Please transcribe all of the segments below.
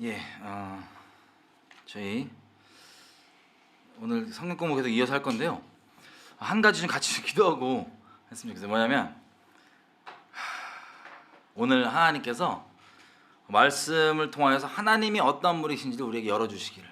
예, 저희 오늘 성경 공부 계속 이어서 할 건데요. 한 가지 좀 같이 좀 기도하고 했으면 좋겠어요. 뭐냐면 오늘 하나님께서 말씀을 통하여서 하나님이 어떤 분이신지를 우리에게 열어주시기를.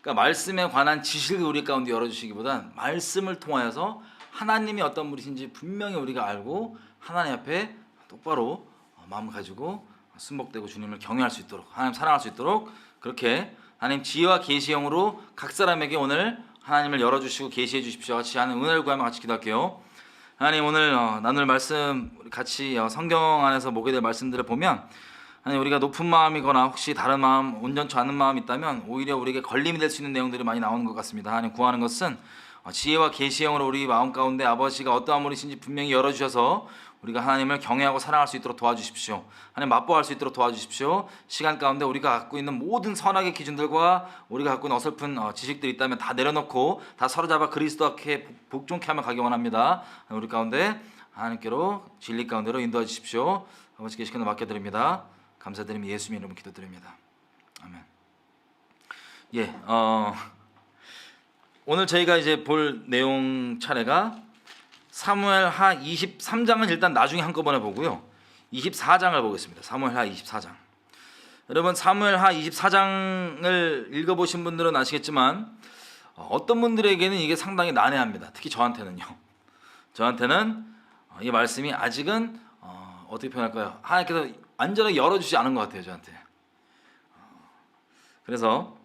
그러니까 말씀에 관한 지식을 우리 가운데 열어주시기보단 말씀을 통하여서 하나님이 어떤 분이신지 분명히 우리가 알고 하나님 앞에 똑바로 마음을 가지고 순복되고 주님을 경외할 수 있도록, 하나님 사랑할 수 있도록 그렇게 하나님 지혜와 계시의 영으로 각 사람에게 오늘 하나님을 열어주시고 계시해 주십시오. 같이 하는 은혜를 구하며 같이 기도할게요. 하나님, 오늘 나눌 말씀 우리 같이 성경 안에서 보게 될 말씀들을 보면 하나님, 우리가 높은 마음이거나 혹시 다른 마음, 온전치 않은 마음이 있다면 오히려 우리에게 걸림이 될 수 있는 내용들이 많이 나오는 것 같습니다. 하나님, 구하는 것은 지혜와 계시의 영으로 우리 마음 가운데 아버지가 어떠한 분이신지 분명히 열어주셔서 우리가 하나님을 경외하고 사랑할 수 있도록 도와주십시오. 하나님, 맛보할 수 있도록 도와주십시오. 시간 가운데 우리가 갖고 있는 모든 선악의 기준들과 우리가 갖고 있는 어설픈 지식들이 있다면 다 내려놓고 다 사로잡아 그리스도께 복종케 하며 가기 원합니다. 우리 가운데 하나님께로 진리 가운데로 인도해 주십시오. 아버지께 시간을 맡겨드립니다. 감사드리며 예수님 이름으로 기도드립니다. 아멘. 예, 오늘 저희가 이제 볼 내용 차례가 사무엘하 23장은 일단 나중에 한꺼번에 보고요. 24장을 보겠습니다. 사무엘하 24장. 여러분, 사무엘하 24장을 읽어보신 분들은 아시겠지만 어떤 분들에게는 이게 상당히 난해합니다. 특히 저한테는요. 저한테는 이 말씀이 아직은 어떻게 표현할까요? 하나님께서 완전하게 열어주지 않은 것 같아요, 저한테. 그래서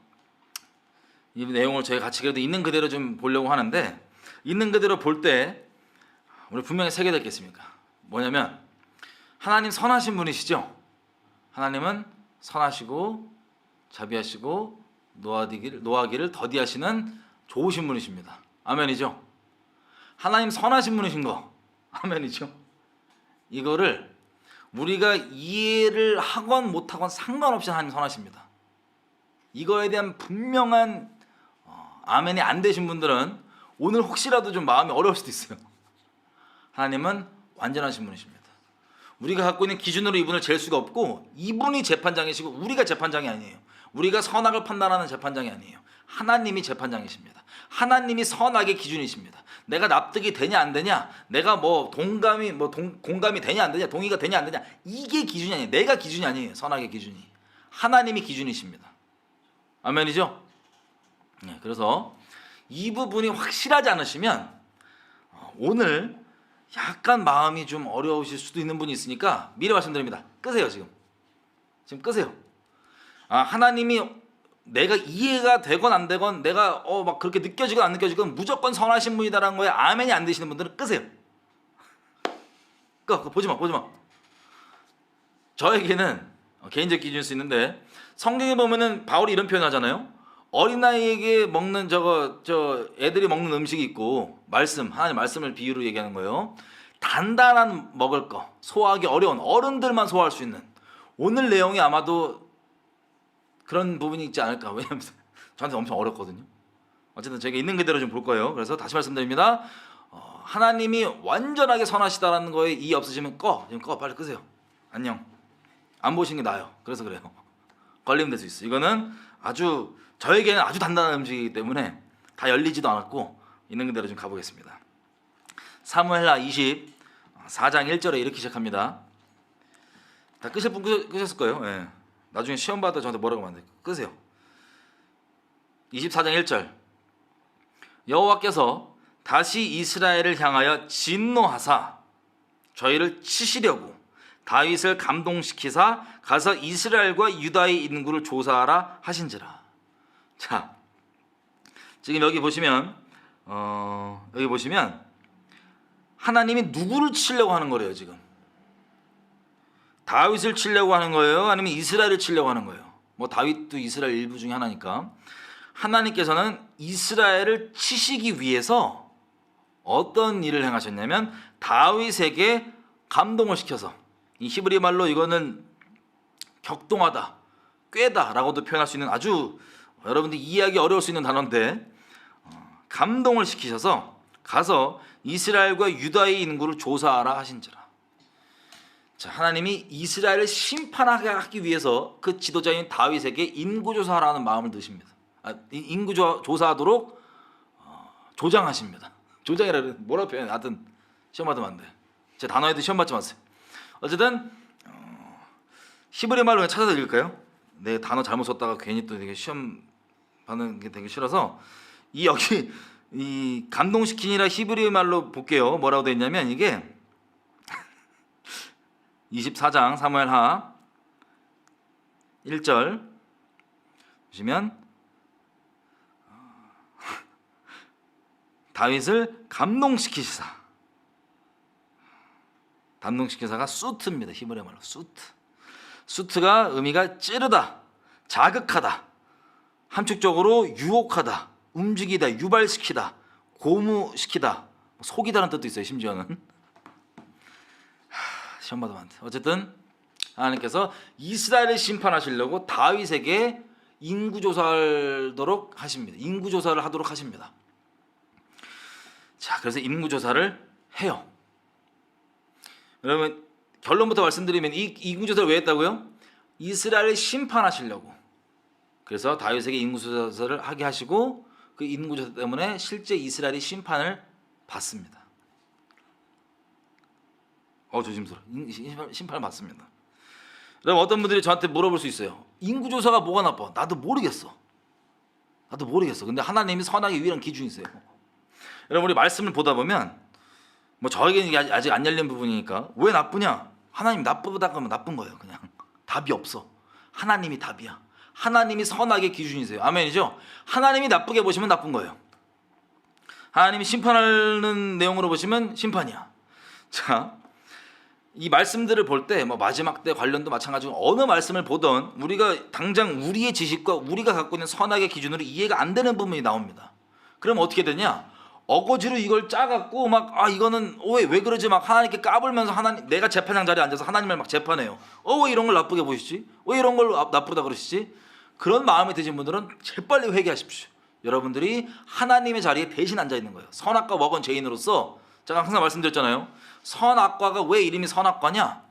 이 내용을 저희 같이 그래도 있는 그대로 좀 보려고 하는데, 있는 그대로 볼 때 우리 분명히 세게 될 게 있습니까? 뭐냐면 하나님 선하신 분이시죠. 하나님은 선하시고 자비하시고 노하기를 더디하시는 좋으신 분이십니다. 아멘이죠. 하나님 선하신 분이신 거 아멘이죠. 이거를 우리가 이해를 하건 못하건 상관없이 하나님 선하십니다. 이거에 대한 분명한 아멘이 안 되신 분들은 오늘 혹시라도 좀 마음이 어려울 수도 있어요. 하나님은 완전하신 분이십니다. 우리가 갖고 있는 기준으로 이분을 잴 수가 없고, 이분이 재판장이시고 우리가 재판장이 아니에요. 우리가 선악을 판단하는 재판장이 아니에요. 하나님이 재판장이십니다. 하나님이 선악의 기준이십니다. 내가 납득이 되냐 안 되냐, 내가 공감이 되냐 안 되냐, 동의가 되냐 안 되냐, 이게 기준이 아니에요. 내가 기준이 아니에요. 선악의 기준이 하나님이 기준이십니다. 아멘이죠? 네, 그래서 이 부분이 확실하지 않으시면 오늘 약간 마음이 좀 어려우실 수도 있는 분이 있으니까 미리 말씀드립니다. 끄세요. 지금 끄세요. 하나님이 내가 이해가 되건 안 되건, 내가 막 그렇게 느껴지건 안 느껴지건 무조건 선하신 분이다라는 거에 아멘이 안 되시는 분들은 끄세요. 그거 보지 마. 저에게는 개인적 기준일 수 있는데, 성경에 보면은 바울이 이런 표현 하잖아요. 어린아이에게 먹는 애들이 먹는 음식이 있고, 하나님 말씀을 비유로 얘기하는 거예요. 단단한 먹을 거, 소화하기 어려운 어른들만 소화할 수 있는, 오늘 내용이 아마도 그런 부분이 있지 않을까. 왜냐면 저한테 엄청 어렵거든요. 어쨌든 제가 있는 그대로 좀 볼 거예요. 그래서 다시 말씀드립니다. 하나님이 완전하게 선하시다라는 거에 이해 없으시면 지금 빨리 끄세요. 안녕. 안 보시는 게 나아요. 그래서 그래요. 걸리면 될 수 있어. 이거는 저에게는 아주 단단한 음식이기 때문에 다 열리지도 않았고 있는 그대로 좀 가보겠습니다. 사무엘하 24장 1절에 이렇게 시작합니다. 다 끄실 분 끄셨을 거예요. 예. 나중에 시험 받아 저한테 뭐라고 하면 안 돼요. 끄세요. 24장 1절. 여호와께서 다시 이스라엘을 향하여 진노하사 저희를 치시려고 다윗을 감동시키사 가서 이스라엘과 유다의 인구를 조사하라 하신지라. 자, 지금 여기 보시면 하나님이 누구를 치려고 하는 거래요. 지금 다윗을 치려고 하는 거예요? 아니면 이스라엘을 치려고 하는 거예요? 다윗도 이스라엘 일부 중에 하나니까. 하나님께서는 이스라엘을 치시기 위해서 어떤 일을 행하셨냐면 다윗에게 감동을 시켜서, 이 히브리 말로 이거는 격동하다, 꿰다라고도 표현할 수 있는 아주 여러분들이 이해하기 어려울 수 있는 단어인데, 감동을 시키셔서 가서 이스라엘과 유다의 인구를 조사하라 하신지라. 자, 하나님이 이스라엘을 심판하게 하기 위해서 그 지도자인 다윗에게 인구조사하라는 마음을 드십니다. 인구조사하도록 조장하십니다. 조장이라 뭐라고 표현해? 하여튼 시험 받으면 안 돼. 제 단어에도 시험 받지 마세요. 어쨌든 히브리 말로 찾아서 읽을까요? 내 단어 잘못 썼다가 괜히 또 되게 시험 받는 게 되게 싫어서 여기 이 감동시키니라 히브리 말로 볼게요. 뭐라고 돼 있냐면 이게 24장 사무엘하 1절 보시면 다윗을 감동시키시사. 감동시키사가 수트입니다. 히브리 말로 수트. 수트가 의미가 찌르다, 자극하다, 함축적으로 유혹하다, 움직이다, 유발시키다, 고무시키다, 속이다는 뜻도 있어요. 심지어는 시험 받으면 안 돼. 어쨌든 하나님께서 이스라엘을 심판하시려고 다윗에게 인구조사를 하십니다. 인구조사를 하도록 하십니다. 자, 그래서 인구조사를 해요. 여러분 결론부터 말씀드리면 이 인구조사를 왜 했다고요? 이스라엘을 심판하시려고. 그래서 다윗에게 인구조사를 하게 하시고 그 인구조사 때문에 실제 이스라엘이 심판을 받습니다. 조심스러워. 심판을 받습니다. 그럼 어떤 분들이 저한테 물어볼 수 있어요. 인구조사가 뭐가 나빠? 나도 모르겠어. 근데 하나님이 선악의 유일한 기준이세요. 여러분 우리 말씀을 보다 보면 뭐 저에게는 이게 아직 안 열린 부분이니까 왜 나쁘냐? 하나님 나쁘다 그러면 나쁜 거예요. 그냥 답이 없어. 하나님이 답이야. 하나님이 선악의 기준이세요. 아멘이죠? 하나님이 나쁘게 보시면 나쁜 거예요. 하나님이 심판하는 내용으로 보시면 심판이야. 자, 이 말씀들을 볼 때 뭐 마지막 때 관련도 마찬가지고 어느 말씀을 보던 우리가 당장 우리의 지식과 우리가 갖고 있는 선악의 기준으로 이해가 안 되는 부분이 나옵니다. 그럼 어떻게 되냐? 어거지로 이걸 짜갖고 막 이거는 왜 그러지 막 하나님께 까불면서 하나님 내가 재판장 자리에 앉아서 하나님을 막 재판해요. 왜 이런 걸 나쁘게 보시지? 왜 이런 걸 나쁘다 그러시지? 그런 마음이 드신 분들은 재빨리 회개하십시오. 여러분들이 하나님의 자리에 대신 앉아 있는 거예요. 선악과 먹은 죄인으로서 제가 항상 말씀드렸잖아요. 선악과가 왜 이름이 선악과냐?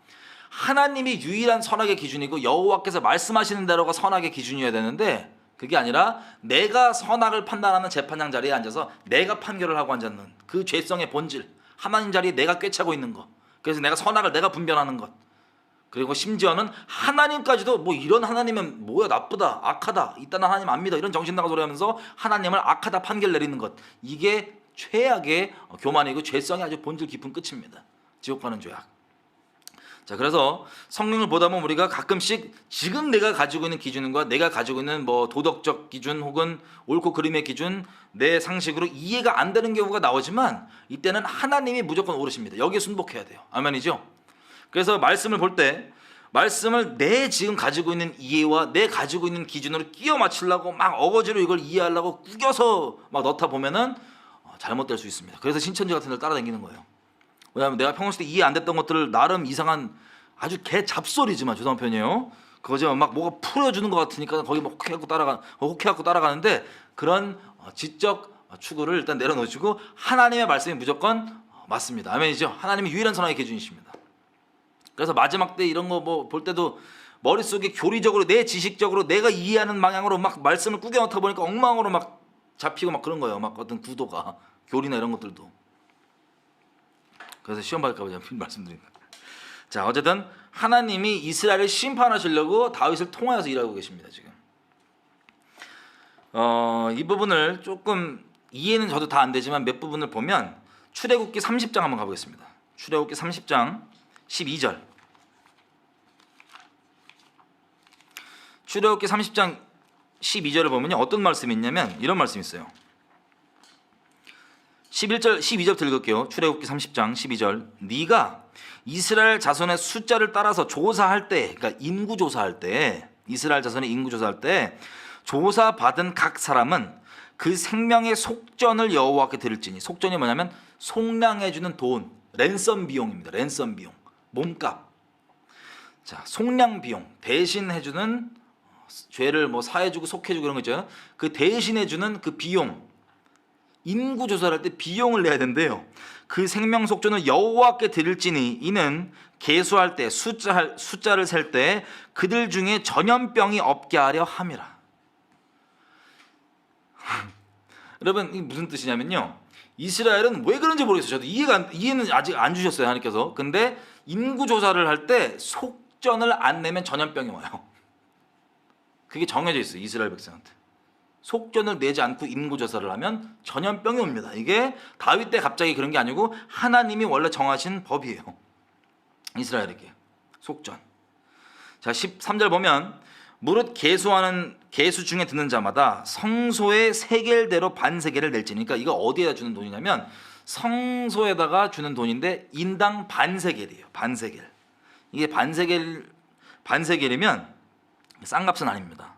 하나님이 유일한 선악의 기준이고 여호와께서 말씀하시는 대로가 선악의 기준이어야 되는데 그게 아니라 내가 선악을 판단하는 재판장 자리에 앉아서 내가 판결을 하고 앉았는 그 죄성의 본질, 하나님 자리에 내가 꿰차고 있는 것. 그래서 내가 선악을 내가 분별하는 것. 그리고 심지어는 하나님까지도 뭐 이런 하나님은 뭐야 나쁘다, 악하다, 이딴 하나님 안 믿어 이런 정신 나간 소리 하면서 하나님을 악하다 판결 내리는 것. 이게 최악의 교만이고 죄성이 아주 본질 깊은 끝입니다. 지옥 가는 죄악. 자, 그래서 성경을 보다 보면 우리가 가끔씩 지금 내가 가지고 있는 기준과 내가 가지고 있는 뭐 도덕적 기준 혹은 옳고 그름의 기준, 내 상식으로 이해가 안 되는 경우가 나오지만 이때는 하나님이 무조건 옳으십니다. 여기에 순복해야 돼요. 아멘이죠? 그래서 말씀을 볼 때 말씀을 내 지금 가지고 있는 이해와 내 가지고 있는 기준으로 끼워 맞추려고 막 어거지로 이걸 이해하려고 꾸겨서 막 넣다 보면은 잘못될 수 있습니다. 그래서 신천지 같은 데를 따라다니는 거예요. 왜냐하면 내가 평소에 이해 안 됐던 것들을 나름 이상한 아주 개 잡소리지만 죄송한 편이에요. 그거지만 막 뭐가 풀어주는 것 같으니까 거기 막 혹해갖고 따라가는데 그런 지적 추구를 일단 내려놓으시고 하나님의 말씀이 무조건 맞습니다. 아멘이죠? 하나님이 유일한 선악의 기준이십니다. 그래서 마지막 때 이런 거 뭐 볼 때도 머릿속에 교리적으로 내 지식적으로 내가 이해하는 방향으로 막 말씀을 꾸겨 넣다 보니까 엉망으로 막 잡히고 막 그런 거예요. 막 어떤 구도가 교리나 이런 것들도. 그래서 시험 받을까 봐 말씀드립니다. 자, 어쨌든 하나님이 이스라엘을 심판하시려고 다윗을 통하여서 일하고 계십니다. 지금 이 부분을 조금 이해는 저도 다 안 되지만 몇 부분을 보면 출애굽기 30장 한번 가보겠습니다. 출애굽기 30장 12절. 출애굽기 30장 12절을 보면요 어떤 말씀이 있냐면 이런 말씀이 있어요. 11절 12절부터 읽을게요. 출애굽기 30장 12절. 네가 이스라엘 자손의 숫자를 따라서 조사할 때, 그러니까 인구 조사할 때, 이스라엘 자손의 인구 조사할 때 조사받은 각 사람은 그 생명의 속전을 여호와께 드릴지니. 속전이 뭐냐면 속량해주는 돈, 랜섬 비용입니다. 랜섬 비용, 몸값. 자, 속량 비용, 대신해주는 죄를 뭐 사해주고 속해주고 그런 거 있죠. 그 대신해주는 그 비용, 인구 조사를 할 때 비용을 내야 된대요. 그 생명 속전을 여호와께 드릴지니 이는 계수할 때 숫자를 셀 때 그들 중에 전염병이 없게 하려 함이라. 여러분 이게 무슨 뜻이냐면요, 이스라엘은 왜 그런지 모르겠어요. 저도 이해는 아직 안 주셨어요, 하나님께서. 근데 인구 조사를 할 때 속전을 안 내면 전염병이 와요. 그게 정해져 있어요, 이스라엘 백성한테. 속전을 내지 않고 인구 조사를 하면 전염병이 옵니다. 이게 다윗 때 갑자기 그런 게 아니고 하나님이 원래 정하신 법이에요, 이스라엘에게. 속전. 자, 13절 보면 무릇 계수 중에 드는 자마다 성소의 세겔대로 반세겔을 낼지니까 이거 어디에다 주는 돈이냐면 성소에다가 주는 돈인데 인당 반세겔이에요. 반세겔. 이게 반세겔이면 싼 값은 아닙니다.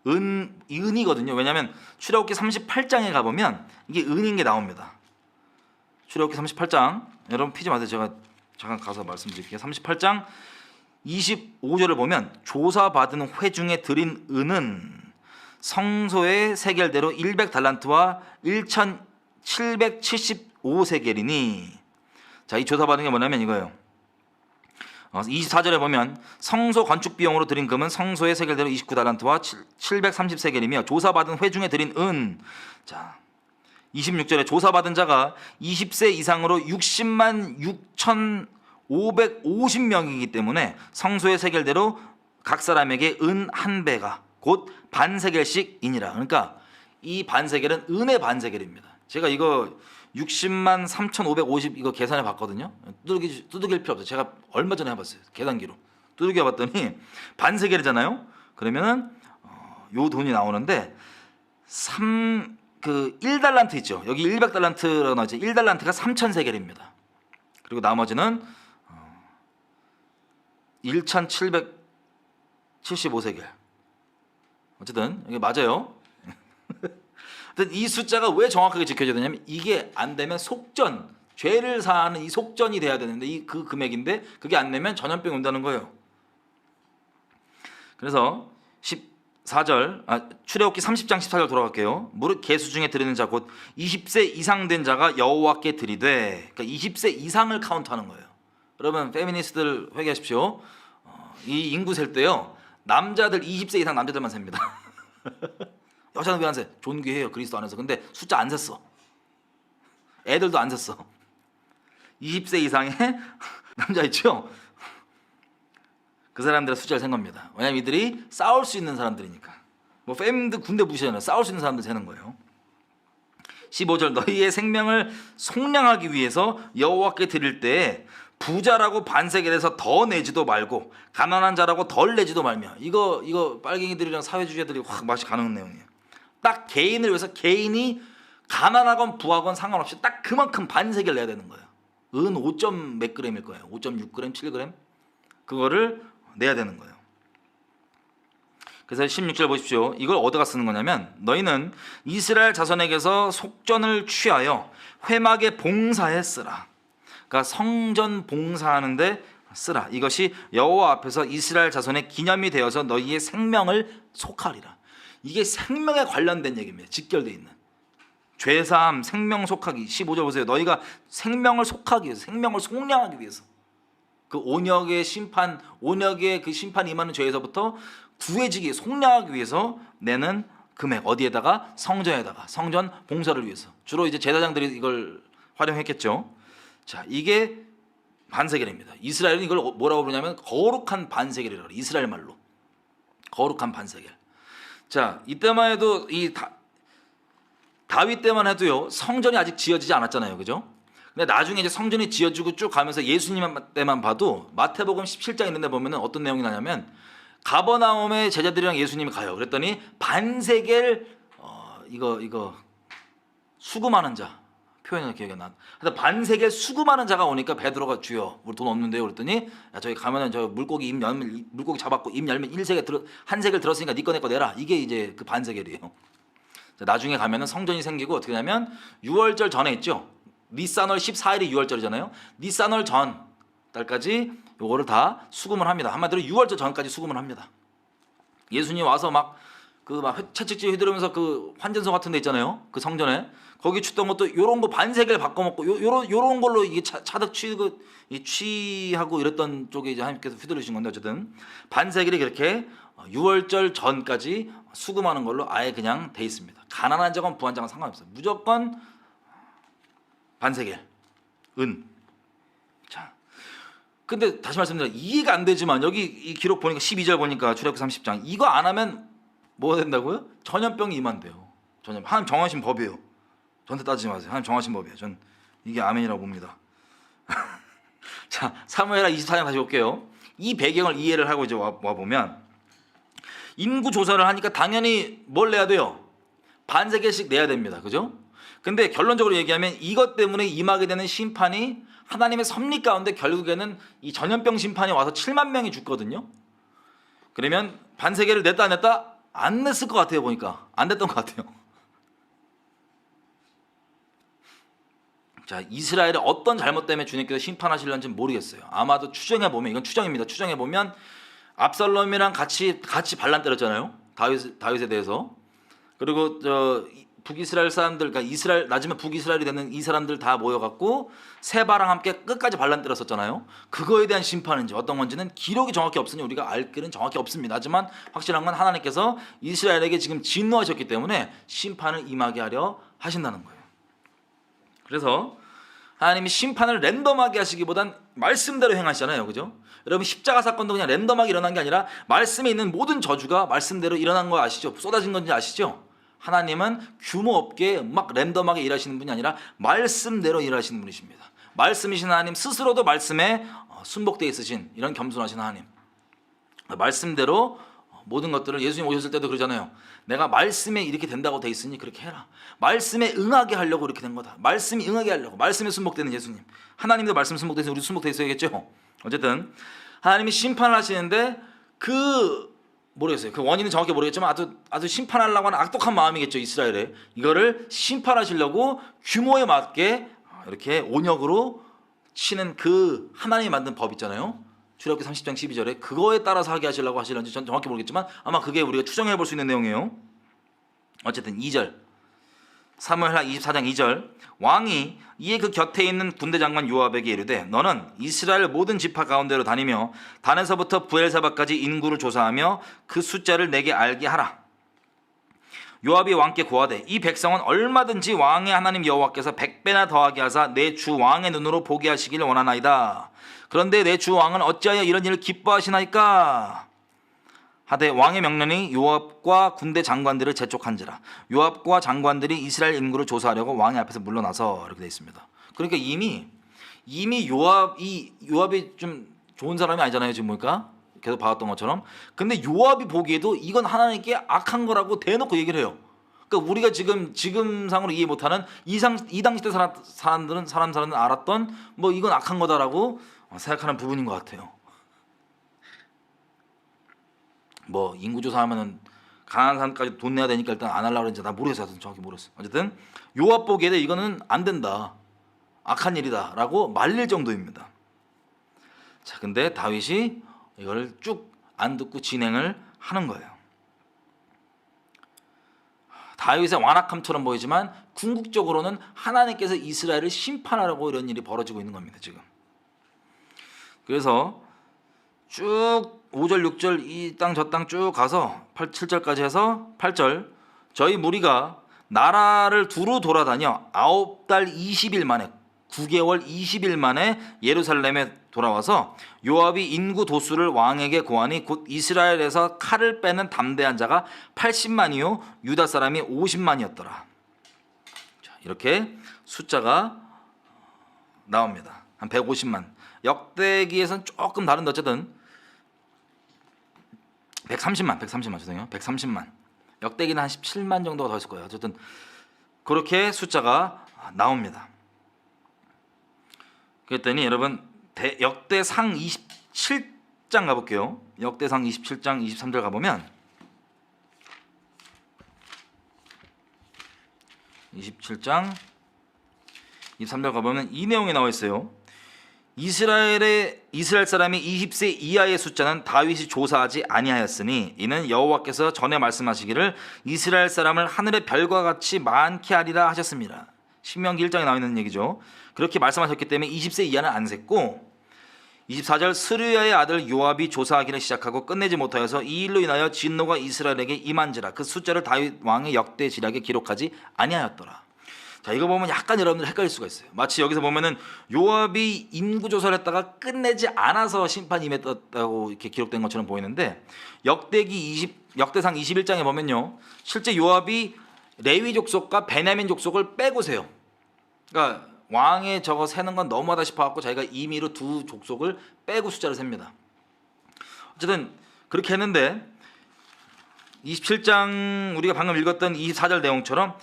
은이거든요. 왜냐하면 출애굽기 38장에 가보면 이게 은인 게 나옵니다. 출애굽기 38장, 여러분 피지 마세요. 제가 잠깐 가서 말씀드릴게요. 38장 25절을 보면 조사받은 회 중에 드린 은은 성소의 세겔대로 100달란트와 1775세겔이니. 자, 이 조사받은 게 뭐냐면 이거예요. 24절에 보면 성소 건축 비용으로 드린 금은 성소의 세겔대로 29달란트와 730세겔이며 조사받은 회 중에 드린 은. 자, 26절에 조사받은 자가 20세 이상으로 60만 6,550명이기 때문에 성소의 세겔대로 각 사람에게 은 한 배가 곧 반세겔씩이니라. 그러니까 이 반세겔은 은의 반세겔입니다. 제가 이거 60만 3,550 이거 계산해 봤거든요. 두들길 필요 없어요. 제가 얼마 전에 해봤어요. 계산기로 두들겨 봤더니 반세겔이잖아요. 그러면은 요 돈이 나오는데 1달란트 있죠. 여기 100달란트라고 나오죠. 1달란트가 3,000세겔입니다. 그리고 나머지는 1,775세겔. 어쨌든 이게 맞아요. 이 숫자가 왜 정확하게 지켜져야 되냐면 이게 안 되면 속전, 죄를 사하는 이 속전이 돼야 되는데 그 금액인데 그게 안 되면 전염병이 온다는 거예요. 그래서 14절, 출애굽기 30장 14절 돌아갈게요. 무릇 계수 중에 드리는 자 곧 20세 이상 된 자가 여호와께 드리되, 그러니까 20세 이상을 카운트하는 거예요. 여러분 페미니스트들 회개하십시오. 이 인구 셀 때요, 남자들 20세 이상 남자들만 셉니다. 여자는 왜 안 세? 존귀해요, 그리스도 안에서. 근데 숫자 안 셌어. 애들도 안 셌어. 20세 이상의 남자 있죠? 그 사람들의 숫자를 센 겁니다. 왜냐면 이들이 싸울 수 있는 사람들이니까. 뭐 페미니스트 군대 부시잖아요. 싸울 수 있는 사람들 세는 거예요. 15절 너희의 생명을 속량하기 위해서 여호와께 드릴 때 부자라고 반세겔에서 더 내지도 말고 가난한 자라고 덜 내지도 말며. 이거 빨갱이들이랑 사회주의자들이 확 맛이 가는 내용이에요. 딱 개인을 위해서 개인이 가난하건 부하건 상관없이 딱 그만큼 반세겔 내야 되는 거예요. 은 5점 몇 g일 거예요. 5.6g, 7g 그거를 내야 되는 거예요. 그래서 16절 보십시오. 이걸 어디가 쓰는 거냐면 너희는 이스라엘 자손에게서 속전을 취하여 회막에 봉사에 쓰라. 그러니까 성전 봉사하는데 쓰라. 이것이 여호와 앞에서 이스라엘 자손의 기념이 되어서 너희의 생명을 속하리라. 이게 생명에 관련된 얘기입니다. 직결되어 있는 죄사함, 생명 속하기. 15절 보세요. 너희가 생명을 속하기 위해서, 생명을 속량하기 위해서, 그 온역의 그 심판 임하는 죄에서부터 구해지기, 속량하기 위해서 내는 금액. 어디에다가? 성전에다가. 성전 봉사를 위해서. 주로 이제 제사장들이 이걸 활용했겠죠. 자, 이게 반세겔입니다. 이스라엘은 이걸 뭐라고 부르냐면 거룩한 반세겔이라고 해요. 이스라엘 말로 거룩한 반세겔. 자, 이때만 해도 다윗 때만 해도요, 성전이 아직 지어지지 않았잖아요, 그죠? 근데 나중에 이제 성전이 지어지고 쭉 가면서 예수님 때만 봐도 마태복음 17장 있는데 보면은 어떤 내용이 나냐면 가버나움에 제자들이랑 예수님이 가요. 그랬더니 반세겔 이거 수금하는 자, 표현이 기억이 안 나. 근데 반세겔 수금하는 자가 오니까 베드로가 주여 우리 돈 없는데요. 그랬더니 야, 저기 가면은 저 물고기 잡았고 입 열면 한 세겔 들었으니까 네 거 내 거 내라. 이게 이제 그 반세겔이에요. 자, 나중에 가면은 성전이 생기고 어떻게 되냐면 유월절 전에 있죠. 니산월 14일이 유월절이잖아요. 니산월 전 달까지 요거를 다 수금을 합니다. 한마디로 유월절 전까지 수금을 합니다. 예수님 와서 막 그 막 채찍질 휘두르면서 그 환전소 같은 데 있잖아요. 그 성전에 거기 쳤던 것도 요런 거 반세계를 바꿔먹고 요런 걸로 이게 차득 취하고 이랬던 쪽에 이제 하나님께서 휘두르신 건데 어쨌든 반세계를 그렇게 6월절 전까지 수금하는 걸로 아예 그냥 돼 있습니다. 가난한 자건 부한 자건 상관없어요. 무조건 반세계 은. 자, 근데 다시 말씀드려 이해가 안 되지만 여기 이 기록 보니까 12절 보니까 출애굽기 30장 이거 안 하면 뭐가 된다고요? 전염병이 임한대요. 하나님 정하신 법이에요. 저한테 따지지 마세요. 하나님 정하신 법이에요. 전 이게 아멘이라고 봅니다. 자, 사무엘하 24장 다시 볼게요. 이 배경을 이해를 하고 이제 와 보면 인구 조사를 하니까 당연히 뭘 내야 돼요? 반세계씩 내야 됩니다. 그죠? 근데 결론적으로 얘기하면 이것 때문에 임하게 되는 심판이 하나님의 섭리 가운데 결국에는 이 전염병 심판이 와서 7만 명이 죽거든요. 그러면 반세계를 냈다 안 냈다? 안 냈을 것 같아요. 보니까 안 됐던 것 같아요. 자, 이스라엘의 어떤 잘못 때문에 주님께서 심판하실런지는 모르겠어요. 아마도 추정해 보면 이건 추정입니다. 추정해 보면 압살롬이랑 같이 반란 때렸잖아요. 다윗에 대해서. 그리고 북이스라엘 사람들, 그러니까 이스라엘 나중에 북이스라엘이 되는 이 사람들 다 모여갖고 세바랑 함께 끝까지 반란 때렸었잖아요. 그거에 대한 심판인지 어떤 건지는 기록이 정확히 없으니 우리가 알 길은 정확히 없습니다. 하지만 확실한 건 하나님께서 이스라엘에게 지금 진노하셨기 때문에 심판을 임하게 하려 하신다는 거예요. 그래서 하나님이 심판을 랜덤하게 하시기보단 말씀대로 행하시잖아요. 그죠? 여러분 십자가 사건도 그냥 랜덤하게 일어난 게 아니라 말씀에 있는 모든 저주가 말씀대로 일어난 거 아시죠? 쏟아진 건지 아시죠? 하나님은 규모 없게 막 랜덤하게 일하시는 분이 아니라 말씀대로 일하시는 분이십니다. 말씀이신 하나님 스스로도 말씀에 순복되어 있으신 이런 겸손하신 하나님. 말씀대로 모든 것들을 예수님 오셨을 때도 그러잖아요. 내가 말씀에 이렇게 된다고 돼 있으니 그렇게 해라. 말씀에 응하게 하려고 이렇게 된 거다. 말씀이 응하게 하려고. 말씀에 순복되는 예수님. 하나님도 말씀 순복돼서 우리 순복돼 있어야겠죠. 어쨌든 하나님이 심판을 하시는데 모르겠어요. 그 원인은 정확히 모르겠지만 아주 심판하려고 하는 악독한 마음이겠죠. 이스라엘에. 이거를 심판하시려고 규모에 맞게 이렇게 온역으로 치는 그 하나님이 만든 법 있잖아요. 출애굽기 30장 12절에 그거에 따라서 하게 하시려고 하시는지 전 정확히 모르겠지만 아마 그게 우리가 추정해 볼 수 있는 내용이에요. 어쨌든 2절 사무엘하 24장 2절 왕이 이에 그 곁에 있는 군대 장관 요압에게 이르되 너는 이스라엘 모든 지파 가운데로 다니며 단에서부터 부엘사바까지 인구를 조사하며 그 숫자를 내게 알게 하라. 요압이 왕께 고하되 이 백성은 얼마든지 왕의 하나님 여호와께서 100배나 더하게 하사 내 주 왕의 눈으로 보게 하시기를 원하나이다. 그런데 내 주 왕은 어찌하여 이런 일을 기뻐하시나이까? 하되 왕의 명령이 요압과 군대 장관들을 재촉한지라. 요압과 장관들이 이스라엘 인구를 조사하려고 왕의 앞에서 물러나서 이렇게 되어 있습니다. 그러니까 이미 요압이 좀 좋은 사람이 아니잖아요. 지금 보니까 계속 봐왔던 것처럼. 근데 요압이 보기에도 이건 하나님께 악한 거라고 대놓고 얘기를 해요. 그러니까 우리가 지금 상으로 이해 못하는 이 당시 때 사람들은 알았던 뭐 이건 악한 거다라고 생각하는 부분인 것 같아요. 뭐 인구조사하면은 가난한 사람까지 돈 내야 되니까 일단 안 하려고 그랬는지 나 모르겠어요. 정확히 모르겠어. 어쨌든 요압 보기에는 이거는 안 된다, 악한 일이다라고 말릴 정도입니다. 자, 근데 다윗이 이걸 쭉 안 듣고 진행을 하는 거예요. 다윗의 완악함처럼 보이지만 궁극적으로는 하나님께서 이스라엘을 심판하라고 이런 일이 벌어지고 있는 겁니다. 지금. 그래서 쭉 5절 6절 이 땅 저 땅 쭉 가서 7절까지 해서 8절 저희 무리가 나라를 두루 돌아다녀 9달 20일 만에 9개월 20일 만에 예루살렘에 돌아와서 요압이 인구 도수를 왕에게 고하니 곧 이스라엘에서 칼을 빼는 담대한 자가 80만이요 유다 사람이 50만이었더라. 자, 이렇게 숫자가 나옵니다. 한 150만. 역대기에서는 조금 다른데 어쨌든 130만 죄송해요. 130만. 역대기는 한 17만 정도가 더 있을 거예요. 어쨌든 그렇게 숫자가 나옵니다. 그랬더니 여러분 역대상 27장 가볼게요. 역대상 27장 23절 가보면 27장 23절 가보면 이 내용이 나와 있어요. 이스라엘 사람이 20세 이하의 숫자는 다윗이 조사하지 아니하였으니 이는 여호와께서 전에 말씀하시기를 이스라엘 사람을 하늘의 별과 같이 많게 하리라 하셨습니다. 신명기 1장에 나와 있는 얘기죠. 그렇게 말씀하셨기 때문에 20세 이하는 안 셌고 24절 스루야의 아들 요압이 조사하기를 시작하고 끝내지 못하여서 이 일로 인하여 진노가 이스라엘에게 임한지라 그 숫자를 다윗 왕의 역대 지략에 기록하지 아니하였더라. 자, 이거 보면 약간 여러분들 헷갈릴 수가 있어요. 마치 여기서 보면은 요압이 인구 조사를 했다가 끝내지 않아서 심판이 임했다고 이렇게 기록된 것처럼 보이는데 역대상 21장에 보면요, 실제 요압이 레위 족속과 베냐민 족속을 빼고 세요. 그러니까 왕의 저거 세는 건 너무하다 싶어갖고 자기가 임의로 두 족속을 빼고 숫자를 셉니다. 어쨌든 그렇게 했는데 27장 우리가 방금 읽었던 24절 내용처럼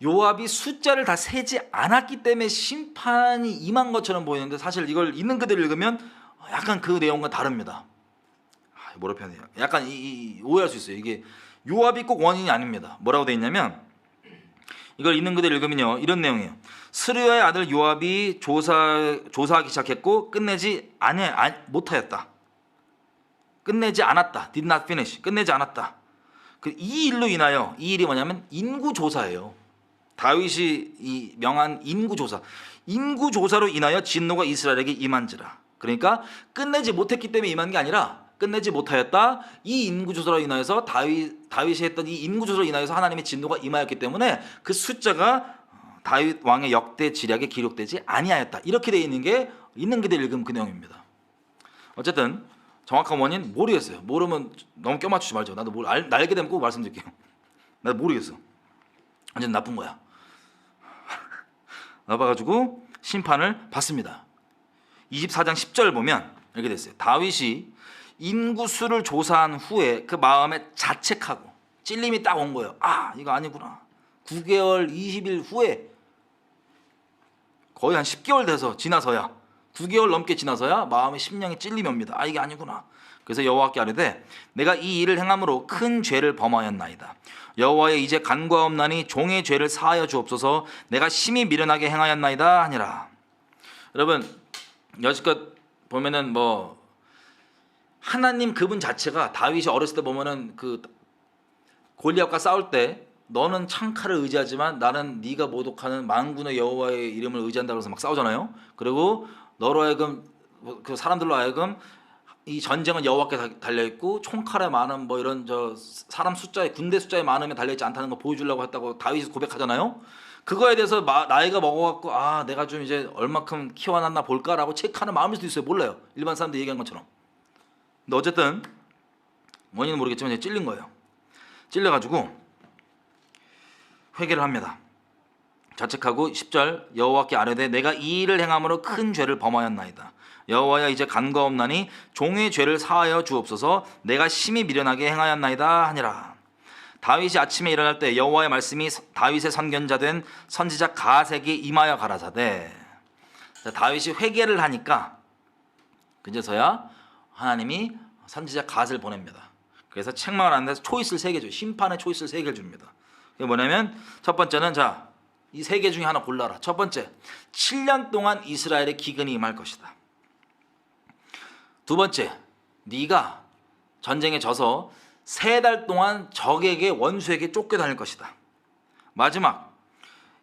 요압이 숫자를 다 세지 않았기 때문에 심판이 임한 것처럼 보이는데 사실 이걸 있는 그대로 읽으면 약간 그 내용과 다릅니다. 뭐라 표현해요? 약간 오해할 수 있어요. 이게 요압이 꼭 원인이 아닙니다. 뭐라고 돼 있냐면 이걸 있는 그대로 읽으면요, 이런 내용이에요. 스루야의 아들 요압이 조사하기 시작했고 끝내지 못하였다. 끝내지 않았다. Did not finish. 끝내지 않았다. 이 일로 인하여, 이 일이 뭐냐면 인구 조사예요. 다윗이 명한 인구 조사. 인구 조사로 인하여 진노가 이스라엘에게 임한지라. 그러니까 끝내지 못했기 때문에 임한 게 아니라 끝내지 못하였다. 이 인구 조사로 인하여서 다윗이 했던 이 인구 조사로 인하여서 하나님의 진노가 임하였기 때문에 그 숫자가 다윗 왕의 역대 지략에 기록되지 아니하였다. 이렇게 되어 있는 게 있는 그대로 읽으면 그 내용입니다. 어쨌든 정확한 원인 모르겠어요. 모르면 너무 껴맞추지 말죠. 나도 알게 되면 꼭 말씀드릴게요. 나도 모르겠어. 완전 나쁜 거야. 나봐가지고 심판을 받습니다. 24장 10절 보면 이렇게 됐어요. 다윗이 인구수를 조사한 후에 그 마음에 자책하고 찔림이 딱 온 거예요. 아, 이거 아니구나. 9개월 20일 후에 거의 한 10개월 돼서 지나서야 9개월 넘게 지나서야 마음에 심령에 찔림이 옵니다. 아, 이게 아니구나. 그래서 여호와께 아뢰되 내가 이 일을 행함으로 큰 죄를 범하였나이다. 여호와여 이제 간과없나니 종의 죄를 사하여 주옵소서. 내가 심히 미련하게 행하였나이다 하니라. 여러분 여지껏 보면은 뭐 하나님 그분 자체가 다윗이 어렸을 때 보면은 그 골리앗과 싸울 때 너는 창칼을 의지하지만 나는 네가 모독하는 만군의 여호와의 이름을 의지한다 그래서 막 싸우잖아요. 그리고 너로 하여금 그 사람들로 하여금 이 전쟁은 여호와께 달려 있고 총칼에 많은 뭐 이런 저 사람 숫자에 군대 숫자에 많으면 달려 있지 않다는 거 보여주려고 했다고 다윗이 고백하잖아요. 그거에 대해서 나이가 먹어갖고 아 내가 좀 이제 얼마큼 키워놨나 볼까라고 체크하는 마음일 수도 있어요. 몰라요. 일반 사람들 얘기한 것처럼. 근데 어쨌든 원인은 모르겠지만 찔린 거예요. 찔려가지고 회개를 합니다. 자책하고 10절 여호와께 아뢰되 내가 이 일을 행함으로 큰 죄를 범하였나이다. 여호와여 이제 간과없나니 종의 죄를 사하여 주옵소서. 내가 심히 미련하게 행하였나이다 하니라. 다윗이 아침에 일어날 때 여호와의 말씀이 다윗의 선견자 된 선지자 갓에게 임하여 가라사대. 다윗이 회개를 하니까 그제서야 하나님이 선지자 갓을 보냅니다. 그래서 책망을 하는데 초이스를 3개 줘요. 심판의 초이스를 3개를 줍니다. 그게 뭐냐면 첫 번째는 자, 이 3개 중에 하나 골라라. 첫 번째, 7년 동안 이스라엘의 기근이 임할 것이다. 두 번째, 네가 전쟁에 져서 3달 동안 적에게 원수에게 쫓겨다닐 것이다. 마지막,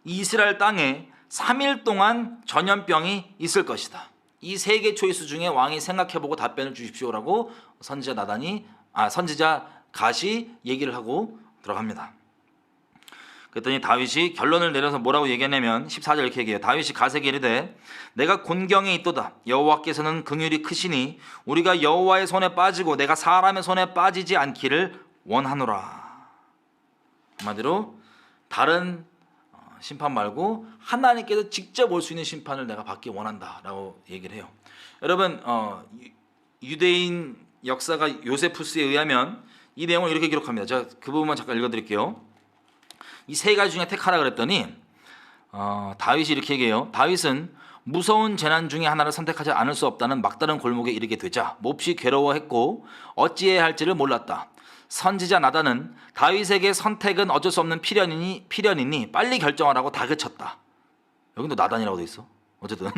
이스라엘 땅에 3일 동안 전염병이 있을 것이다. 이 3개 초이스 중에 왕이 생각해보고 답변을 주십시오라고 선지자 갓이 얘기를 하고 들어갑니다. 그랬더니 다윗이 결론을 내려서 뭐라고 얘기하냐면 14절 이렇게 얘기해요. 다윗이 갓에게 이르되 내가 곤경에 있도다. 여호와께서는 긍휼이 크시니 우리가 여호와의 손에 빠지고 내가 사람의 손에 빠지지 않기를 원하노라. 한마디로 다른 심판 말고 하나님께서 직접 올 수 있는 심판을 내가 받기 원한다라고 얘기를 해요. 여러분 유대인 역사가 요세푸스에 의하면 이 내용을 이렇게 기록합니다. 제가 그 부분만 잠깐 읽어드릴게요. 이 3가지 중에 택하라 그랬더니 다윗이 이렇게 얘기해요. 다윗은 무서운 재난 중에 하나를 선택하지 않을 수 없다는 막다른 골목에 이르게 되자 몹시 괴로워했고 어찌해야 할지를 몰랐다. 선지자 나단은 다윗에게 선택은 어쩔 수 없는 필연이니 빨리 결정하라고 다그쳤다. 여기도 나단이라고 돼 있어. 어쨌든